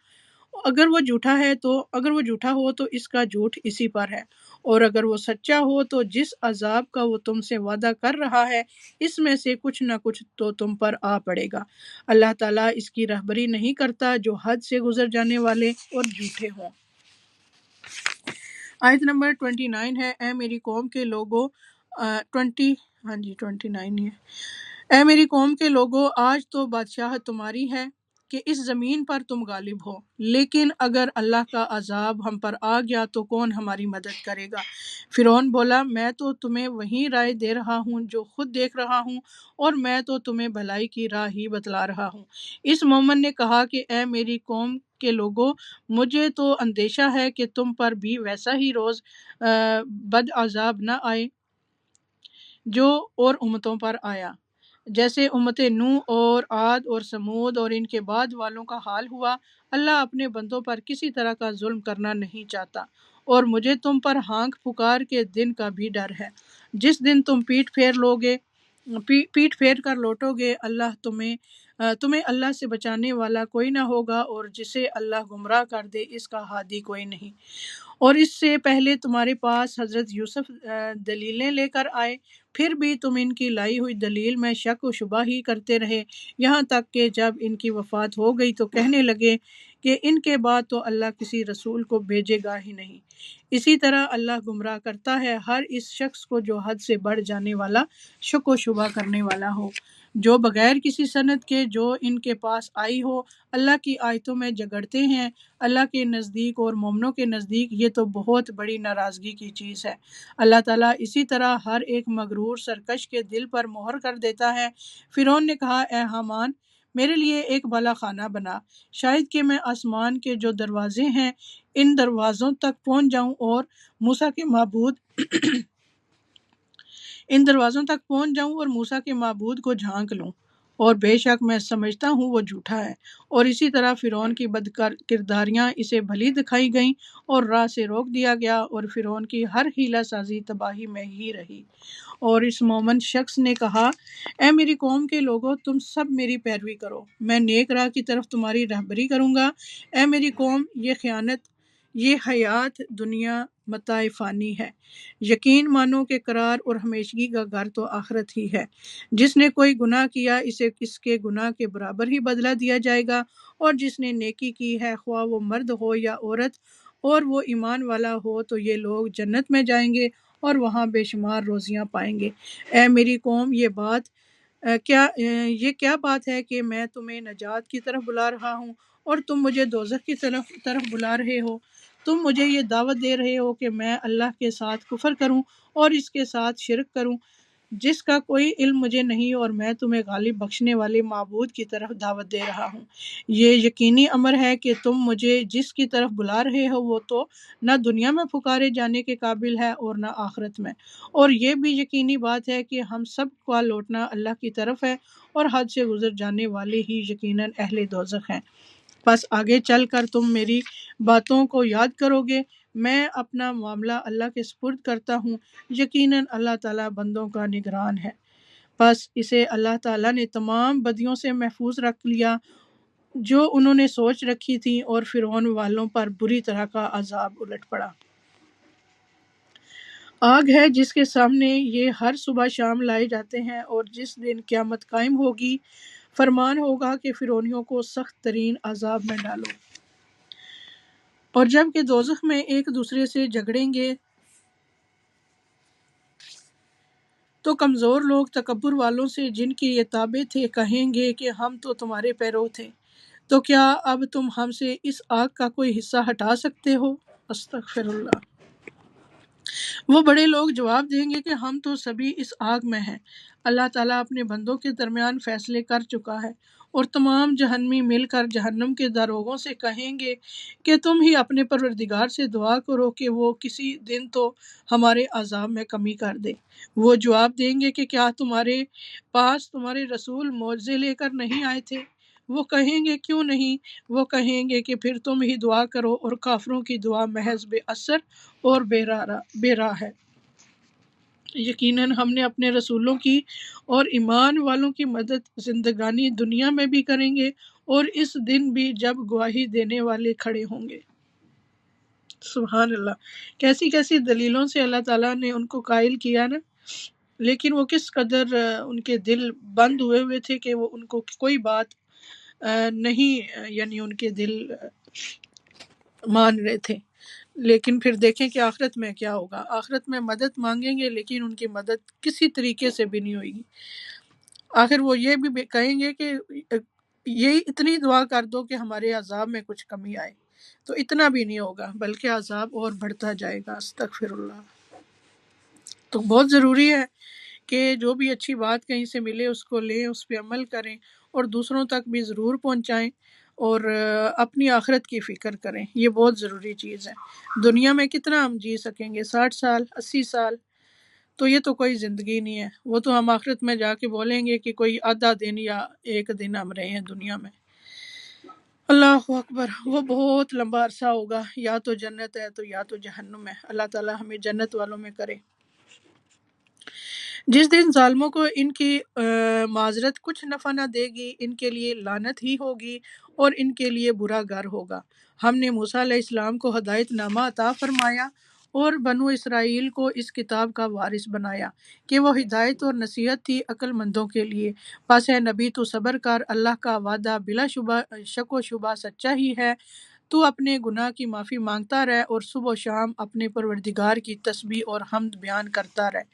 اگر وہ جھوٹا ہو تو اس کا جھوٹ اسی پر ہے، اور اگر وہ سچا ہو تو جس عذاب کا وہ تم سے وعدہ کر رہا ہے اس میں سے کچھ نہ کچھ تو تم پر آ پڑے گا۔ اللہ تعالیٰ اس کی رہبری نہیں کرتا جو حد سے گزر جانے والے اور جھوٹے ہوں۔ آیت نمبر 29 ہے اے میری قوم کے لوگو 29 ہی ہے۔ اے میری قوم کے لوگو آج تو بادشاہت تمہاری ہے کہ اس زمین پر تم غالب ہو، لیکن اگر اللہ کا عذاب ہم پر آ گیا تو کون ہماری مدد کرے گا؟ فرعون بولا میں تو تمہیں وہی رائے دے رہا ہوں جو خود دیکھ رہا ہوں، اور میں تو تمہیں بھلائی کی راہ ہی بتلا رہا ہوں۔ اس مومن نے کہا کہ اے میری قوم کے لوگو مجھے تو اندیشہ ہے کہ تم پر بھی ویسا ہی روز بد عذاب نہ آئے جو اور امتوں پر آیا، جیسے امت نوح اور عاد اور سمود اور ان کے بعد والوں کا حال ہوا۔ اللہ اپنے بندوں پر کسی طرح کا ظلم کرنا نہیں چاہتا، اور مجھے تم پر ہانک پکار کے دن کا بھی ڈر ہے جس دن تم پیٹ پھیر کر لوٹو گے۔ تمہیں اللہ سے بچانے والا کوئی نہ ہوگا، اور جسے اللہ گمراہ کر دے اس کا ہادی کوئی نہیں۔ اور اس سے پہلے تمہارے پاس حضرت یوسف دلیلیں لے کر آئے، پھر بھی تم ان کی لائی ہوئی دلیل میں شک و شبہ ہی کرتے رہے، یہاں تک کہ جب ان کی وفات ہو گئی تو کہنے لگے کہ ان کے بعد تو اللہ کسی رسول کو بھیجے گا ہی نہیں۔ اسی طرح اللہ گمراہ کرتا ہے ہر اس شخص کو جو حد سے بڑھ جانے والا شک و شبہ کرنے والا ہو، جو بغیر کسی سند کے جو ان کے پاس آئی ہو اللہ کی آیتوں میں جھگڑتے ہیں۔ اللہ کے نزدیک اور مومنوں کے نزدیک یہ تو بہت بڑی ناراضگی کی چیز ہے۔ اللہ تعالیٰ اسی طرح ہر ایک مغرور سرکش کے دل پر مہر کر دیتا ہے۔ فرعون نے کہا اے حامان میرے لیے ایک بالا خانہ بنا، شاید کہ میں آسمان کے جو دروازے ہیں ان دروازوں تک پہنچ جاؤں اور موسیٰ کے معبود کو جھانک لوں، اور بے شک میں سمجھتا ہوں وہ جھوٹا ہے۔ اور اسی طرح فرعون کی بد کرداریاں اسے بھلی دکھائی گئیں اور راہ سے روک دیا گیا، اور فرعون کی ہر حیلہ سازی تباہی میں ہی رہی۔ اور اس مومن شخص نے کہا اے میری قوم کے لوگو تم سب میری پیروی کرو، میں نیک راہ کی طرف تمہاری رہبری کروں گا۔ اے میری قوم یہ حیات دنیا متاع فانی ہے، یقین مانو کہ قرار اور ہمیشگی کا گھر تو آخرت ہی ہے۔ جس نے کوئی گناہ کیا اسے اس کے گناہ کے برابر ہی بدلہ دیا جائے گا، اور جس نے نیکی کی ہے خواہ وہ مرد ہو یا عورت اور وہ ایمان والا ہو تو یہ لوگ جنت میں جائیں گے، اور وہاں بے شمار روزیاں پائیں گے۔ اے میری قوم، یہ کیا بات ہے کہ میں تمہیں نجات کی طرف بلا رہا ہوں اور تم مجھے دوزخ کی طرف بلا رہے ہو؟ تم مجھے یہ دعوت دے رہے ہو کہ میں اللہ کے ساتھ کفر کروں اور اس کے ساتھ شرک کروں جس کا کوئی علم مجھے نہیں، اور میں تمہیں غالب بخشنے والے معبود کی طرف دعوت دے رہا ہوں۔ یہ یقینی امر ہے کہ تم مجھے جس کی طرف بلا رہے ہو وہ تو نہ دنیا میں پکارے جانے کے قابل ہے اور نہ آخرت میں، اور یہ بھی یقینی بات ہے کہ ہم سب کا لوٹنا اللہ کی طرف ہے، اور حد سے گزر جانے والے ہی یقیناً اہل دوزخ ہیں۔ بس آگے چل کر تم میری باتوں کو یاد کرو گے۔ میں اپنا معاملہ اللہ کے سپرد کرتا ہوں، یقیناً اللہ تعالیٰ بندوں کا نگران ہے۔ بس اسے اللہ تعالیٰ نے تمام بدیوں سے محفوظ رکھ لیا جو انہوں نے سوچ رکھی تھی، اور فرعون والوں پر بری طرح کا عذاب الٹ پڑا۔ آگ ہے جس کے سامنے یہ ہر صبح شام لائے جاتے ہیں، اور جس دن قیامت قائم ہوگی فرمان ہوگا کہ فرعونیوں کو سخت ترین عذاب میں ڈالو۔ اور جب کہ دوزخ میں ایک دوسرے سے جھگڑیں گے تو کمزور لوگ تکبر والوں سے جن کی یہ تابع تھے کہیں گے کہ ہم تو تمہارے پیرو تھے، تو کیا اب تم ہم سے اس آگ کا کوئی حصہ ہٹا سکتے ہو؟ استغفر اللہ۔ وہ بڑے لوگ جواب دیں گے کہ ہم تو سبھی اس آگ میں ہیں۔ اللہ تعالیٰ اپنے بندوں کے درمیان فیصلے کر چکا ہے، اور تمام جہنمی مل کر جہنم کے داروغوں سے کہیں گے کہ تم ہی اپنے پروردگار سے دعا کرو کہ وہ کسی دن تو ہمارے عذاب میں کمی کر دے۔ وہ جواب دیں گے کہ کیا تمہارے پاس تمہارے رسول معجزے لے کر نہیں آئے تھے؟ وہ کہیں گے کیوں نہیں؟ وہ کہیں گے کہ پھر تم ہی دعا کرو، اور کافروں کی دعا محض بے اثر اور بے راہ ہے۔ یقیناً ہم نے اپنے رسولوں کی اور ایمان والوں کی مدد زندگانی دنیا میں بھی کریں گے، اور اس دن بھی جب گواہی دینے والے کھڑے ہوں گے۔ سبحان اللہ، کیسی کیسی دلیلوں سے اللہ تعالیٰ نے ان کو قائل کیا نا، لیکن وہ کس قدر ان کے دل بند ہوئے تھے کہ وہ ان کو کوئی بات نہیں، یعنی ان کے دل مان رہے تھے۔ لیکن پھر دیکھیں کہ آخرت میں کیا ہوگا۔ آخرت میں مدد مانگیں گے لیکن ان کی مدد کسی طریقے سے بھی نہیں ہوئے گی۔ آخر وہ یہ بھی کہیں گے کہ یہی اتنی دعا کر دو کہ ہمارے عذاب میں کچھ کمی آئے، تو اتنا بھی نہیں ہوگا بلکہ عذاب اور بڑھتا جائے گا۔ استغفر اللہ۔ تو بہت ضروری ہے کہ جو بھی اچھی بات کہیں سے ملے اس کو لیں، اس پہ عمل کریں، اور دوسروں تک بھی ضرور پہنچائیں، اور اپنی آخرت کی فکر کریں۔ یہ بہت ضروری چیز ہے۔ دنیا میں کتنا ہم جی سکیں گے؟ 60 سال، 80 سال، تو یہ تو کوئی زندگی نہیں ہے۔ وہ تو ہم آخرت میں جا کے بولیں گے کہ کوئی آدھا دن یا ایک دن ہم رہے ہیں دنیا میں۔ اللہ اکبر، وہ بہت لمبا عرصہ ہوگا، یا تو جنت ہے تو یا تو جہنم ہے۔ اللہ تعالی ہمیں جنت والوں میں کرے۔ جس دن ظالموں کو ان کی معذرت کچھ نفع نہ دے گی، ان کے لیے لعنت ہی ہوگی اور ان کے لیے برا گھر ہوگا۔ ہم نے موسیٰ علیہ السلام کو ہدایت نامہ عطا فرمایا اور بنو اسرائیل کو اس کتاب کا وارث بنایا کہ وہ ہدایت اور نصیحت تھی عقل مندوں کے لیے۔ پس اے نبی تو صبر کر، اللہ کا وعدہ بلا شک و شبہ سچا ہی ہے۔ تو اپنے گناہ کی معافی مانگتا رہ اور صبح و شام اپنے پروردگار کی تسبیح اور حمد بیان کرتا رہ۔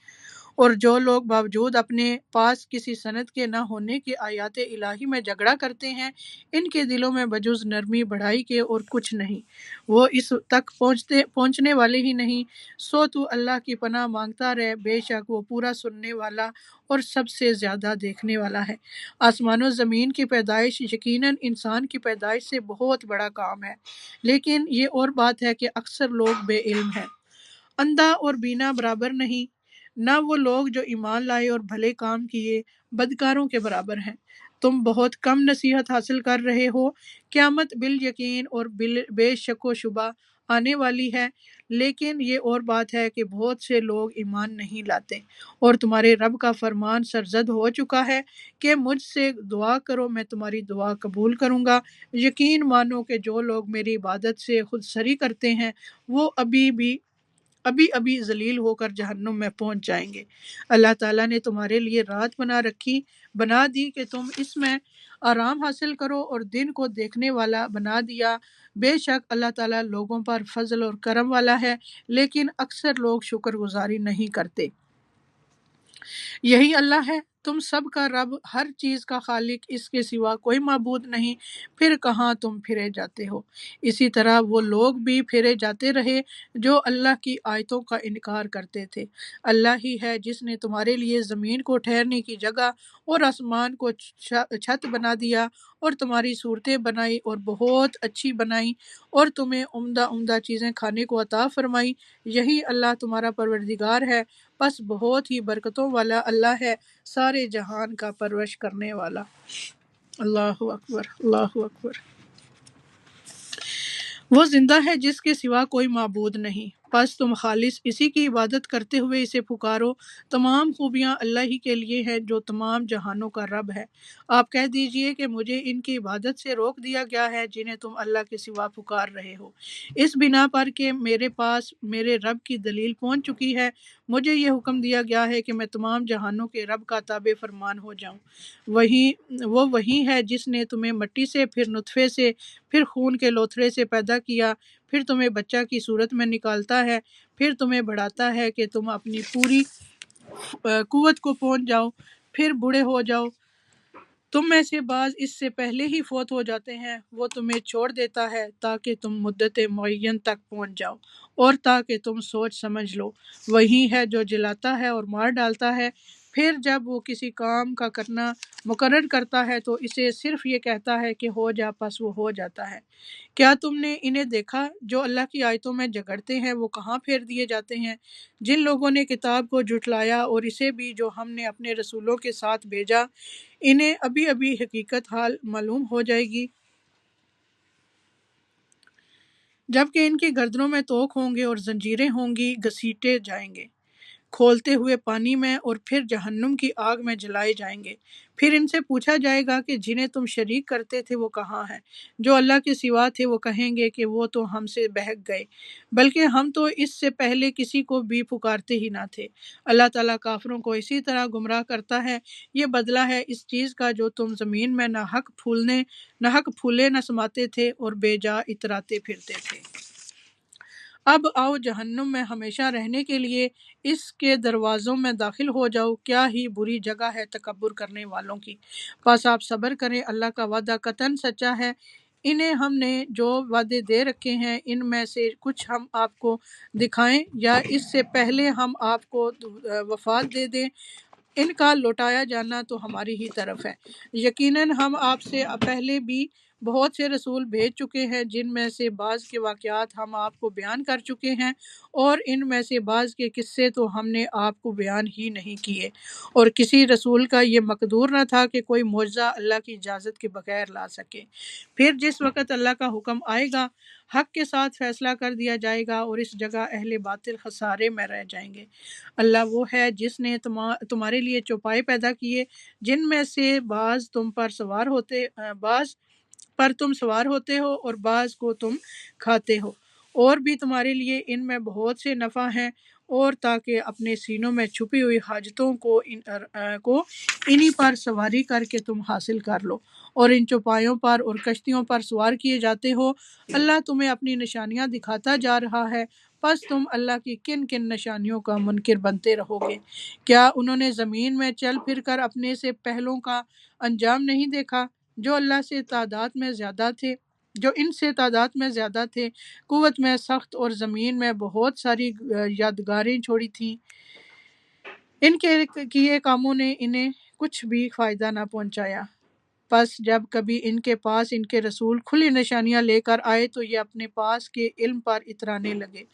اور جو لوگ باوجود اپنے پاس کسی سند کے نہ ہونے کے آیات الہی میں جھگڑا کرتے ہیں، ان کے دلوں میں بجز نرمی بڑھائی کے اور کچھ نہیں، وہ اس تک پہنچنے والے ہی نہیں۔ سو تو اللہ کی پناہ مانگتا رہ، بے شک وہ پورا سننے والا اور سب سے زیادہ دیکھنے والا ہے۔ آسمان و زمین کی پیدائش یقیناً انسان کی پیدائش سے بہت بڑا کام ہے، لیکن یہ اور بات ہے کہ اکثر لوگ بے علم ہیں۔ اندھا اور بینا برابر نہیں، نہ وہ لوگ جو ایمان لائے اور بھلے کام کیے بدکاروں کے برابر ہیں۔ تم بہت کم نصیحت حاصل کر رہے ہو۔ قیامت بالیقین اور بے شک و شبہ آنے والی ہے، لیکن یہ اور بات ہے کہ بہت سے لوگ ایمان نہیں لاتے۔ اور تمہارے رب کا فرمان سرزد ہو چکا ہے کہ مجھ سے دعا کرو، میں تمہاری دعا قبول کروں گا۔ یقین مانو کہ جو لوگ میری عبادت سے خود سری کرتے ہیں وہ ابھی ذلیل ہو کر جہنم میں پہنچ جائیں گے۔ اللہ تعالیٰ نے تمہارے لیے رات بنا دی کہ تم اس میں آرام حاصل کرو اور دن کو دیکھنے والا بنا دیا۔ بے شک اللہ تعالیٰ لوگوں پر فضل اور کرم والا ہے، لیکن اکثر لوگ شکر گزاری نہیں کرتے۔ یہی اللہ ہے تم سب کا رب، ہر چیز کا خالق، اس کے سوا کوئی معبود نہیں، پھر کہاں تم پھرے جاتے ہو۔ اسی طرح وہ لوگ بھی پھرے جاتے رہے جو اللہ کی آیتوں کا انکار کرتے تھے۔ اللہ ہی ہے جس نے تمہارے لیے زمین کو ٹھہرنے کی جگہ اور آسمان کو چھت بنا دیا، اور تمہاری صورتیں بنائی اور بہت اچھی بنائی، اور تمہیں عمدہ عمدہ چیزیں کھانے کو عطا فرمائی۔ یہی اللہ تمہارا پروردگار ہے، پس بہت ہی برکتوں والا اللہ ہے، سارے جہان کا پرورش کرنے والا۔ اللہ اکبر، اللہ اکبر۔ وہ زندہ ہے جس کے سوا کوئی معبود نہیں، پس تم خالص اسی کی عبادت کرتے ہوئے اسے پکارو۔ تمام خوبیاں اللہ ہی کے لیے ہیں جو تمام جہانوں کا رب ہے۔ آپ کہہ دیجئے کہ مجھے ان کی عبادت سے روک دیا گیا ہے جنہیں تم اللہ کے سوا پکار رہے ہو، اس بنا پر کہ میرے پاس میرے رب کی دلیل پہنچ چکی ہے۔ مجھے یہ حکم دیا گیا ہے کہ میں تمام جہانوں کے رب کا تابع فرمان ہو جاؤں۔ وہی ہے جس نے تمہیں مٹی سے، پھر نطفے سے، پھر خون کے لوتھڑے سے پیدا کیا، پھر تمہیں بچہ کی صورت میں نکالتا ہے، پھر تمہیں بڑھاتا ہے کہ تم اپنی پوری قوت کو پہنچ جاؤ، پھر بوڑھے ہو جاؤ۔ تم میں سے بعض اس سے پہلے ہی فوت ہو جاتے ہیں۔ وہ تمہیں چھوڑ دیتا ہے تاکہ تم مدت معین تک پہنچ جاؤ، اور تاکہ تم سوچ سمجھ لو۔ وہی ہے جو جلاتا ہے اور مار ڈالتا ہے، پھر جب وہ کسی کام کا کرنا مقرر کرتا ہے تو اسے صرف یہ کہتا ہے کہ ہو جا، پس وہ ہو جاتا ہے۔ کیا تم نے انہیں دیکھا جو اللہ کی آیتوں میں جھگڑتے ہیں، وہ کہاں پھیر دیے جاتے ہیں؟ جن لوگوں نے کتاب کو جھٹلایا اور اسے بھی جو ہم نے اپنے رسولوں کے ساتھ بھیجا، انہیں ابھی ابھی حقیقت حال معلوم ہو جائے گی، جبکہ ان کی گردنوں میں توق ہوں گے اور زنجیریں ہوں گی، گھسیٹے جائیں گے کھولتے ہوئے پانی میں، اور پھر جہنم کی آگ میں جلائے جائیں گے۔ پھر ان سے پوچھا جائے گا کہ جنہیں تم شریک کرتے تھے وہ کہاں ہیں؟ جو اللہ کے سوا تھے وہ کہیں گے کہ وہ تو ہم سے بہک گئے، بلکہ ہم تو اس سے پہلے کسی کو بھی پکارتے ہی نہ تھے۔ اللہ تعالیٰ کافروں کو اسی طرح گمراہ کرتا ہے۔ یہ بدلہ ہے اس چیز کا جو تم زمین میں نہ حق پھولے نہ سماتے تھے اور بے جا اتراتے پھرتے تھے۔ اب آؤ جہنم میں ہمیشہ رہنے کے لیے اس کے دروازوں میں داخل ہو جاؤ، کیا ہی بری جگہ ہے تکبر کرنے والوں کی۔ پس آپ صبر کریں، اللہ کا وعدہ قطعاً سچا ہے۔ انہیں ہم نے جو وعدے دے رکھے ہیں ان میں سے کچھ ہم آپ کو دکھائیں یا اس سے پہلے ہم آپ کو وفات دے دیں، ان کا لوٹایا جانا تو ہماری ہی طرف ہے۔ یقیناً ہم آپ سے پہلے بھی بہت سے رسول بھیج چکے ہیں، جن میں سے بعض کے واقعات ہم آپ کو بیان کر چکے ہیں، اور ان میں سے بعض کے قصے تو ہم نے آپ کو بیان ہی نہیں کیے، اور کسی رسول کا یہ مقدور نہ تھا کہ کوئی معجزہ اللہ کی اجازت کے بغیر لا سکے۔ پھر جس وقت اللہ کا حکم آئے گا، حق کے ساتھ فیصلہ کر دیا جائے گا، اور اس جگہ اہل باطل خسارے میں رہ جائیں گے۔ اللہ وہ ہے جس نے تمہارے لیے چوپائے پیدا کیے، جن میں سے بعض پر تم سوار ہوتے ہو اور بعض کو تم کھاتے ہو، اور بھی تمہارے لیے ان میں بہت سے نفع ہیں، اور تاکہ اپنے سینوں میں چھپی ہوئی حاجتوں کو انہی پر سواری کر کے تم حاصل کر لو، اور ان چوپایوں پر اور کشتیوں پر سوار کیے جاتے ہو۔ اللہ تمہیں اپنی نشانیاں دکھاتا جا رہا ہے، پس تم اللہ کی کن کن نشانیوں کا منکر بنتے رہو گے؟ کیا انہوں نے زمین میں چل پھر کر اپنے سے پہلوں کا انجام نہیں دیکھا، جو ان سے تعداد میں زیادہ تھے، قوت میں سخت، اور زمین میں بہت ساری یادگاریں چھوڑی تھیں؟ ان کے کیے کاموں نے انہیں کچھ بھی فائدہ نہ پہنچایا۔ پس جب کبھی ان کے پاس ان کے رسول کھلی نشانیاں لے کر آئے تو یہ اپنے پاس کے علم پر اترانے لگے۔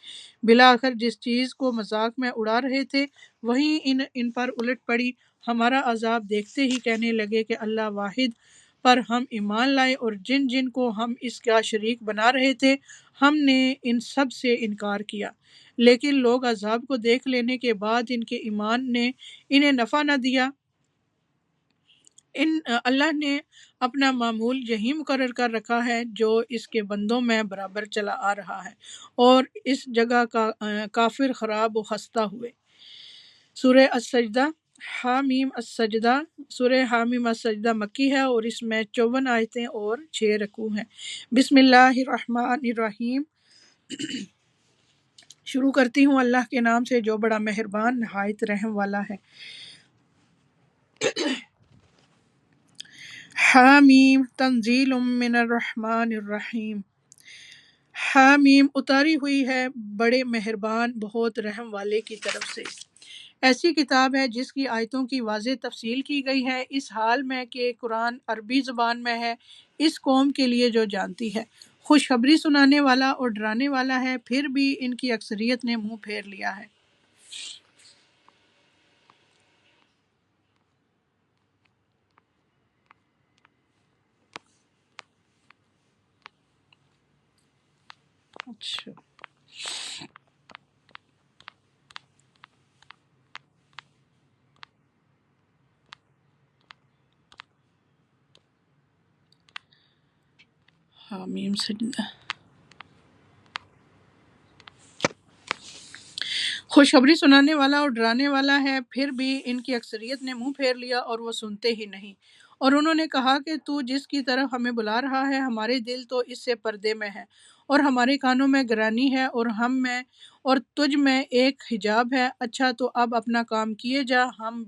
بالآخر جس چیز کو مذاق میں اڑا رہے تھے وہی ان پر الٹ پڑی۔ ہمارا عذاب دیکھتے ہی کہنے لگے کہ اللہ واحد پر ہم ایمان لائے، اور جن جن کو ہم اس کا شریک بنا رہے تھے ہم نے ان سب سے انکار کیا۔ لیکن لوگ عذاب کو دیکھ لینے کے بعد ان کے ایمان نے انہیں نفع نہ دیا۔ اللہ نے اپنا معمول یہی مقرر کر رکھا ہے جو اس کے بندوں میں برابر چلا آ رہا ہے، اور اس جگہ کا کافر خراب و خستہ ہوئے۔ سورہ السجدہ حامیم السجدہ، سورہ حامیم السجدہ مکی ہے اور اس میں 54 آیتیں اور 6 رکوع ہیں۔ بسم اللہ الرحمن الرحیم، شروع کرتی ہوں اللہ کے نام سے جو بڑا مہربان نہایت رحم والا ہے۔ حامیم تنزیل من الرحمن الرحیم، حامیم اتاری ہوئی ہے بڑے مہربان بہت رحم والے کی طرف سے۔ ایسی کتاب ہے جس کی آیتوں کی واضح تفصیل کی گئی ہے، اس حال میں کہ قرآن عربی زبان میں ہے، اس قوم کے لیے جو جانتی ہے۔ خوشخبری سنانے والا اور ڈرانے والا ہے، پھر بھی ان کی اکثریت نے منہ پھیر لیا ہے۔ اچھا، حامیم سجدہ۔ خوشخبری سنانے والا اور ڈرانے والا ہے، پھر بھی ان کی اکثریت نے منہ پھیر لیا اور وہ سنتے ہی نہیں۔ اور انہوں نے کہا کہ تو جس کی طرف ہمیں بلا رہا ہے ہمارے دل تو اس سے پردے میں ہے اور ہمارے کانوں میں گرانی ہے اور ہم میں اور تجھ میں ایک حجاب ہے۔ اچھا تو اب اپنا کام کیے جا، ہم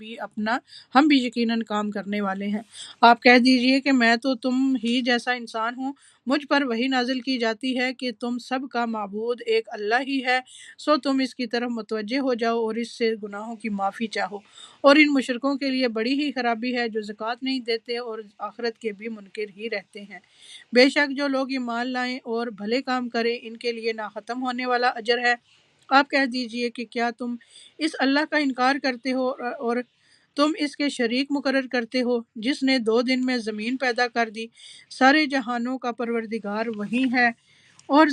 بھی یقیناً کام کرنے والے ہیں۔ آپ کہہ دیجئے کہ میں تو تم ہی جیسا انسان ہوں، مجھ پر وحی نازل کی جاتی ہے کہ تم سب کا معبود ایک اللہ ہی ہے، سو تم اس کی طرف متوجہ ہو جاؤ اور اس سے گناہوں کی معافی چاہو۔ اور ان مشرکوں کے لیے بڑی ہی خرابی ہے جو زکوٰۃ نہیں دیتے اور آخرت کے بھی منکر ہی رہتے ہیں۔ بے شک جو لوگ ایمان لائیں اور بھلے کام کریں ان کے لیے نہ ختم ہونے والا اجر ہے۔ آپ کہہ دیجئے کہ کیا تم اس اللہ کا انکار کرتے ہو اور تم اس کے شریک مقرر کرتے ہو جس نے 2 دن میں زمین پیدا کر دی، سارے جہانوں کا پروردگار وہی ہے، اور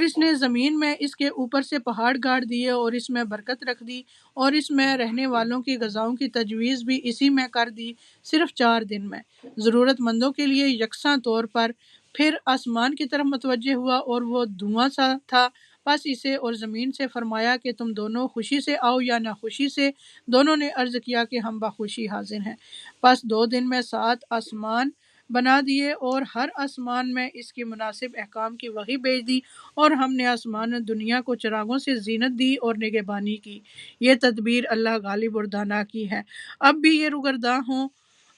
اس نے زمین میں اس کے اوپر سے پہاڑ گاڑ دیے اور اس میں برکت رکھ دی اور اس میں رہنے والوں کی غذاؤں کی تجویز بھی اسی میں کر دی، صرف 4 دن میں، ضرورت مندوں کے لیے یکساں طور پر۔ پھر آسمان کی طرف متوجہ ہوا اور وہ دھواں سا تھا، پس اسے اور زمین سے فرمایا کہ تم دونوں خوشی سے آؤ یا ناخوشی سے۔ دونوں نے عرض کیا کہ ہم بخوشی حاضر ہیں۔ پس 2 دن میں 7 آسمان بنا دیے اور ہر آسمان میں اس کی مناسب احکام کی وحی بھیج دی، اور ہم نے آسمان دنیا کو چراغوں سے زینت دی اور نگہبانی کی۔ یہ تدبیر اللہ غالب اور دانا کی ہے۔ اب بھی یہ روگرداں ہوں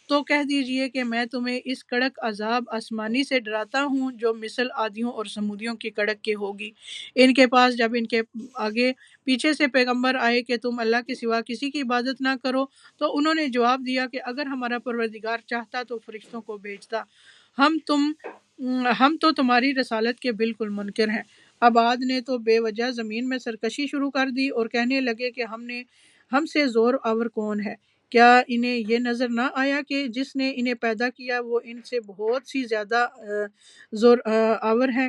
تو کہہ دیجئے کہ میں تمہیں اس کڑک عذاب آسمانی سے ڈراتا ہوں جو مثل عادیوں اور سمودیوں کی کڑک کے ہوگی۔ ان کے پاس جب ان کے آگے پیچھے سے پیغمبر آئے کہ تم اللہ کے سوا کسی کی عبادت نہ کرو، تو انہوں نے جواب دیا کہ اگر ہمارا پروردگار چاہتا تو فرشتوں کو بھیجتا، ہم تو تمہاری رسالت کے بالکل منکر ہیں۔ اب عاد نے تو بے وجہ زمین میں سرکشی شروع کر دی اور کہنے لگے کہ ہم سے زور آور کون ہے؟ کیا انہیں یہ نظر نہ آیا کہ جس نے انہیں پیدا کیا وہ ان سے بہت سی زیادہ زور آور ہے؟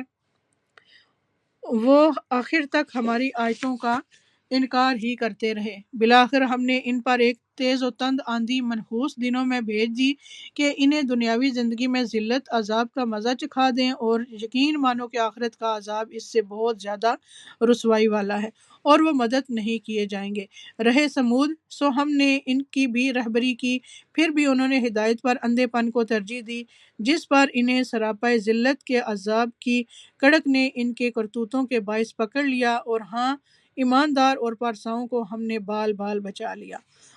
وہ آخر تک ہماری آیتوں کا انکار ہی کرتے رہے۔ بالآخر ہم نے ان پر ایک تیز و تند آندھی منحوس دنوں میں بھیج دی کہ انہیں دنیاوی زندگی میں ذلت عذاب کا مزہ چکھا دیں، اور یقین مانو کہ آخرت کا عذاب اس سے بہت زیادہ رسوائی والا ہے اور وہ مدد نہیں کیے جائیں گے۔ رہے سمود، سو ہم نے ان کی بھی رہبری کی، پھر بھی انہوں نے ہدایت پر اندھے پن کو ترجیح دی، جس پر انہیں سراپائے ذلت کے عذاب کی کڑک نے ان کے کرتوتوں کے باعث پکڑ لیا، اور ہاں، ایماندار اور پارساؤں کو ہم نے بال بال بچا لیا۔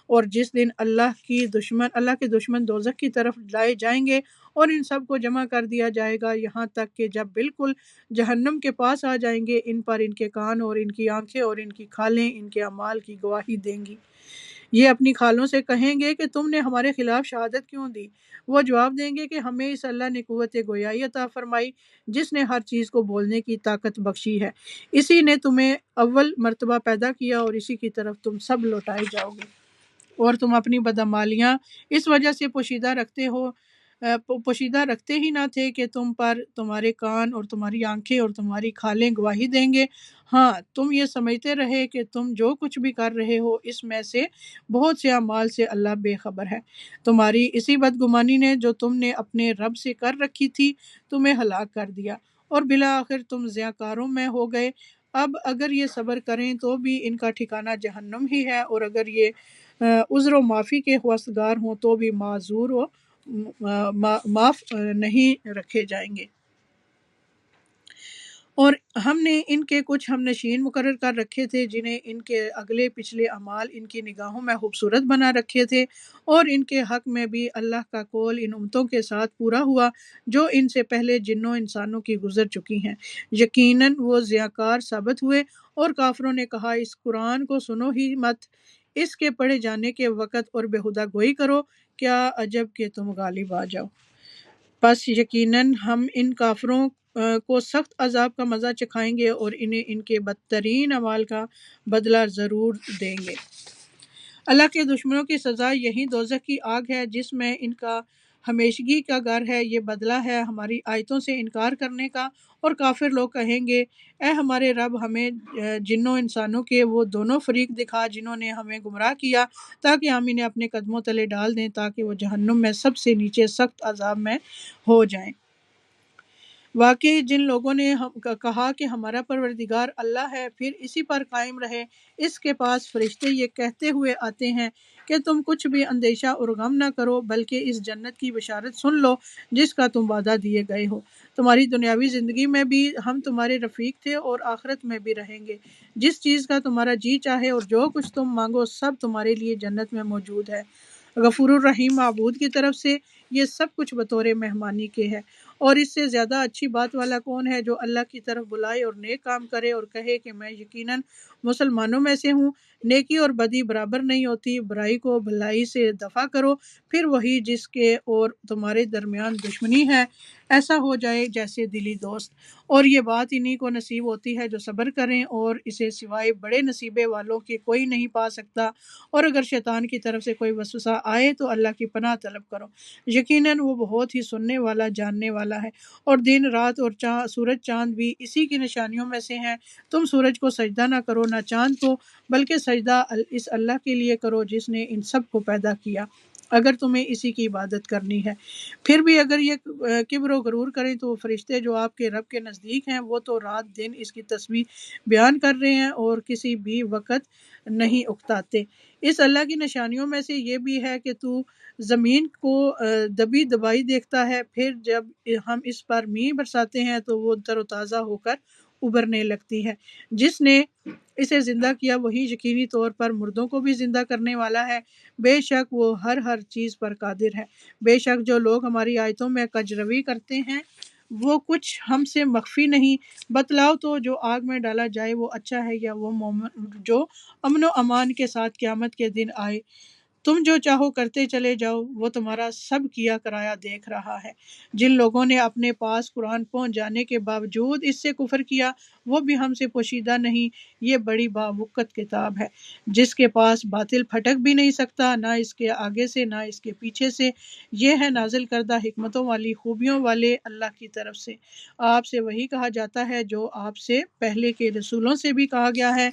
اور جس دن اللہ کے دشمن دوزخ کی طرف لائے جائیں گے اور ان سب کو جمع کر دیا جائے گا، یہاں تک کہ جب بالکل جہنم کے پاس آ جائیں گے، ان پر ان کے کان اور ان کی آنکھیں اور ان کی کھالیں ان کے اعمال کی گواہی دیں گی۔ یہ اپنی خالوں سے کہیں گے کہ تم نے ہمارے خلاف شہادت کیوں دی؟ وہ جواب دیں گے کہ ہمیں اس اللہ نے قوت گویائی عطا فرمائی جس نے ہر چیز کو بولنے کی طاقت بخشی ہے، اسی نے تمہیں اول مرتبہ پیدا کیا اور اسی کی طرف تم سب لوٹائے جاؤ گے، اور تم اپنی بدعمالیاں اس وجہ سے پوشیدہ رکھتے ہی نہ تھے کہ تم پر تمہارے کان اور تمہاری آنکھیں اور تمہاری کھالیں گواہی دیں گے۔ ہاں، تم یہ سمجھتے رہے کہ تم جو کچھ بھی کر رہے ہو اس میں سے بہت سے اعمال سے اللہ بے خبر ہے۔ تمہاری اسی بدگمانی نے جو تم نے اپنے رب سے کر رکھی تھی تمہیں ہلاک کر دیا، اور بالآخر تم ضیاء کاروں میں ہو گئے۔ اب اگر یہ صبر کریں تو بھی ان کا ٹھکانہ جہنم ہی ہے، اور اگر یہ عذر و معافی کے خواستگار ہوں تو بھی معذور و معاف نہیں رکھے جائیں گے۔ اور ہم نے ان کے کچھ ہم نشین مقرر کر رکھے تھے جنہیں ان کے اگلے پچھلے اعمال ان کی نگاہوں میں خوبصورت بنا رکھے تھے، اور ان کے حق میں بھی اللہ کا قول ان امتوں کے ساتھ پورا ہوا جو ان سے پہلے جنوں انسانوں کی گزر چکی ہیں، یقیناً وہ ضیاءکار ثابت ہوئے۔ اور کافروں نے کہا اس قرآن کو سنو ہی مت، اس کے پڑھے جانے کے وقت اور بےہودہ گوئی کرو، کیا عجب کہ تم غالب آ جاؤ۔ پس یقیناً ہم ان کافروں کو سخت عذاب کا مزہ چکھائیں گے اور انہیں ان کے بدترین اعمال کا بدلہ ضرور دیں گے۔ اللہ کے دشمنوں کی سزا یہی دوزخ کی آگ ہے جس میں ان کا ہمیشگی کا گھر ہے، یہ بدلہ ہے ہماری آیتوں سے انکار کرنے کا۔ اور کافر لوگ کہیں گے اے ہمارے رب، ہمیں جنوں انسانوں کے وہ دونوں فریق دکھا جنہوں نے ہمیں گمراہ کیا، تاکہ ہم انہیں اپنے قدموں تلے ڈال دیں تاکہ وہ جہنم میں سب سے نیچے سخت عذاب میں ہو جائیں۔ واقعی جن لوگوں نے کہا کہ ہمارا پروردگار اللہ ہے، پھر اسی پر قائم رہے، اس کے پاس فرشتے یہ کہتے ہوئے آتے ہیں کہ تم کچھ بھی اندیشہ اور غم نہ کرو، بلکہ اس جنت کی بشارت سن لو جس کا تم وعدہ دیے گئے ہو۔ تمہاری دنیاوی زندگی میں بھی ہم تمہارے رفیق تھے اور آخرت میں بھی رہیں گے۔ جس چیز کا تمہارا جی چاہے اور جو کچھ تم مانگو سب تمہارے لیے جنت میں موجود ہے۔ غفور الرحیم معبود کی طرف سے یہ سب کچھ بطور مہمانی کے ہے۔ اور اس سے زیادہ اچھی بات والا کون ہے جو اللہ کی طرف بلائے اور نیک کام کرے اور کہے کہ میں یقیناً مسلمانوں میں سے ہوں۔ نیکی اور بدی برابر نہیں ہوتی، برائی کو بھلائی سے دفع کرو، پھر وہی جس کے اور تمہارے درمیان دشمنی ہے ایسا ہو جائے جیسے دلی دوست۔ اور یہ بات انہی کو نصیب ہوتی ہے جو صبر کریں، اور اسے سوائے بڑے نصیبے والوں کے کوئی نہیں پا سکتا۔ اور اگر شیطان کی طرف سے کوئی وسوسہ آئے تو اللہ کی پناہ طلب کرو، یقیناً وہ بہت ہی سننے والا جاننے والا ہے۔ اور دن رات اور سورج چاند بھی اسی کی نشانیوں میں سے ہیں۔ تم سورج کو سجدہ نہ کرو نہ چاند کو، بلکہ سجدہ اس اللہ کے لیے کرو جس نے ان سب کو پیدا کیا، اگر تمہیں اسی کی عبادت کرنی ہے۔ پھر بھی اگر یہ کبر و غرور کریں تو فرشتے جو آپ کے رب کے نزدیک ہیں وہ تو رات دن اس کی تسبیح بیان کر رہے ہیں اور کسی بھی وقت نہیں اکتاتے۔ اس اللہ کی نشانیوں میں سے یہ بھی ہے کہ تو زمین کو دبی دبائی دیکھتا ہے، پھر جب ہم اس پر میਂہ برساتے ہیں تو وہ تر و تازہ ہو کر ابھرنے لگتی ہے۔ جس نے اسے زندہ کیا وہی یقینی طور پر مردوں کو بھی زندہ کرنے والا ہے، بے شک وہ ہر چیز پر قادر ہے۔ بے شک جو لوگ ہماری آیتوں میں کج روی کرتے ہیں وہ کچھ ہم سے مخفی نہیں۔ بتلاؤ تو جو آگ میں ڈالا جائے وہ اچھا ہے یا وہ مومن جو امن و امان کے ساتھ قیامت کے دن آئے؟ تم جو چاہو کرتے چلے جاؤ، وہ تمہارا سب کیا کرایا دیکھ رہا ہے۔ جن لوگوں نے اپنے پاس قرآن پہنچ جانے کے باوجود اس سے کفر کیا وہ بھی ہم سے پوشیدہ نہیں، یہ بڑی باوقت کتاب ہے جس کے پاس باطل پھٹک بھی نہیں سکتا، نہ اس کے آگے سے نہ اس کے پیچھے سے۔ یہ ہے نازل کردہ حکمتوں والی خوبیوں والے اللہ کی طرف سے۔ آپ سے وہی کہا جاتا ہے جو آپ سے پہلے کے رسولوں سے بھی کہا گیا ہے،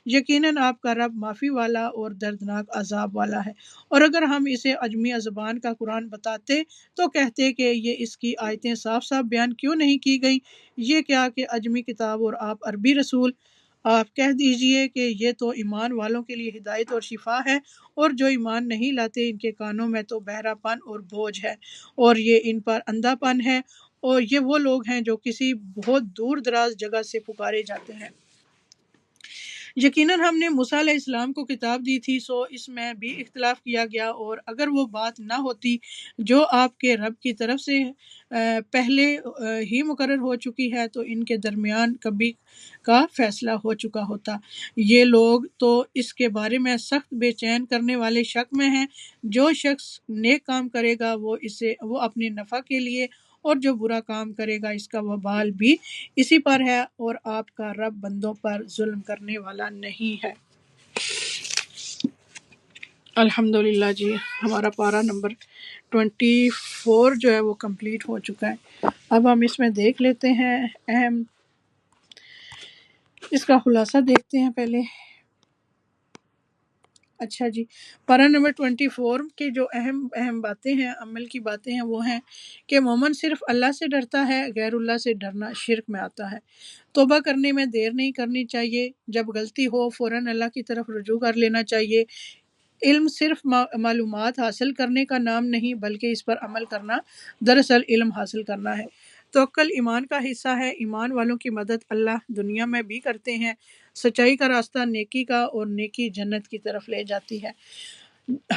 یقیناً آپ کا رب معافی والا اور دردناک عذاب والا ہے۔ اور اگر ہم اسے عجمی زبان کا قرآن بتاتے تو کہتے کہ یہ اس کی آیتیں صاف صاف بیان کیوں نہیں کی گئی، یہ کیا کہ عجمی کتاب اور آپ عربی رسول۔ آپ کہہ دیجئے کہ یہ تو ایمان والوں کے لیے ہدایت اور شفا ہے، اور جو ایمان نہیں لاتے ان کے کانوں میں تو بہرا پن اور بوجھ ہے، اور یہ ان پر اندھا پن ہے، اور یہ وہ لوگ ہیں جو کسی بہت دور دراز جگہ سے پکارے جاتے ہیں۔ یقیناً ہم نے موسیٰ علیہ السلام کو کتاب دی تھی، سو اس میں بھی اختلاف کیا گیا، اور اگر وہ بات نہ ہوتی جو آپ کے رب کی طرف سے پہلے ہی مقرر ہو چکی ہے تو ان کے درمیان کبھی کا فیصلہ ہو چکا ہوتا۔ یہ لوگ تو اس کے بارے میں سخت بے چین کرنے والے شک میں ہیں۔ جو شخص نیک کام کرے گا وہ اپنے نفع کے لیے، اور جو برا کام کرے گا اس کا وبال بھی اسی پر ہے، اور آپ کا رب بندوں پر ظلم کرنے والا نہیں ہے۔ الحمدللہ جی، ہمارا پارہ نمبر 24 جو ہے وہ کمپلیٹ ہو چکا ہے۔ اب ہم اس میں دیکھ لیتے ہیں اہم اس کا خلاصہ دیکھتے ہیں پہلے۔ اچھا جی، پارہ نمبر 24 کی جو اہم باتیں ہیں، عمل کی باتیں ہیں، وہ ہیں کہ مومن صرف اللہ سے ڈرتا ہے، غیر اللہ سے ڈرنا شرک میں آتا ہے۔ توبہ کرنے میں دیر نہیں کرنی چاہیے، جب غلطی ہو فوراً اللہ کی طرف رجوع کر لینا چاہیے۔ علم صرف معلومات حاصل کرنے کا نام نہیں بلکہ اس پر عمل کرنا دراصل علم حاصل کرنا ہے۔ توکل ایمان کا حصہ ہے، ایمان والوں کی مدد اللہ دنیا میں بھی کرتے ہیں۔ سچائی کا راستہ نیکی کا، اور نیکی جنت کی طرف لے جاتی ہے۔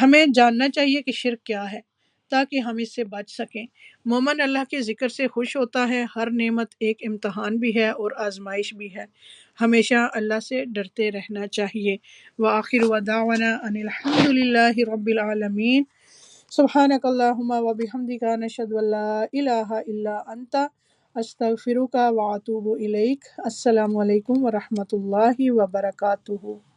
ہمیں جاننا چاہیے کہ شرک کیا ہے تاکہ ہم اس سے بچ سکیں۔ مومن اللہ کے ذکر سے خوش ہوتا ہے، ہر نعمت ایک امتحان بھی ہے اور آزمائش بھی ہے، ہمیشہ اللہ سے ڈرتے رہنا چاہیے۔ وآخر دعوانا ان الحمد للہ رب العالمین۔ سبحانک اللہم وبحمدک، نشہد ان لا الہ الا انت، استغفرک واتوب الیک۔ السلام علیکم ورحمۃ اللہ وبرکاتہ۔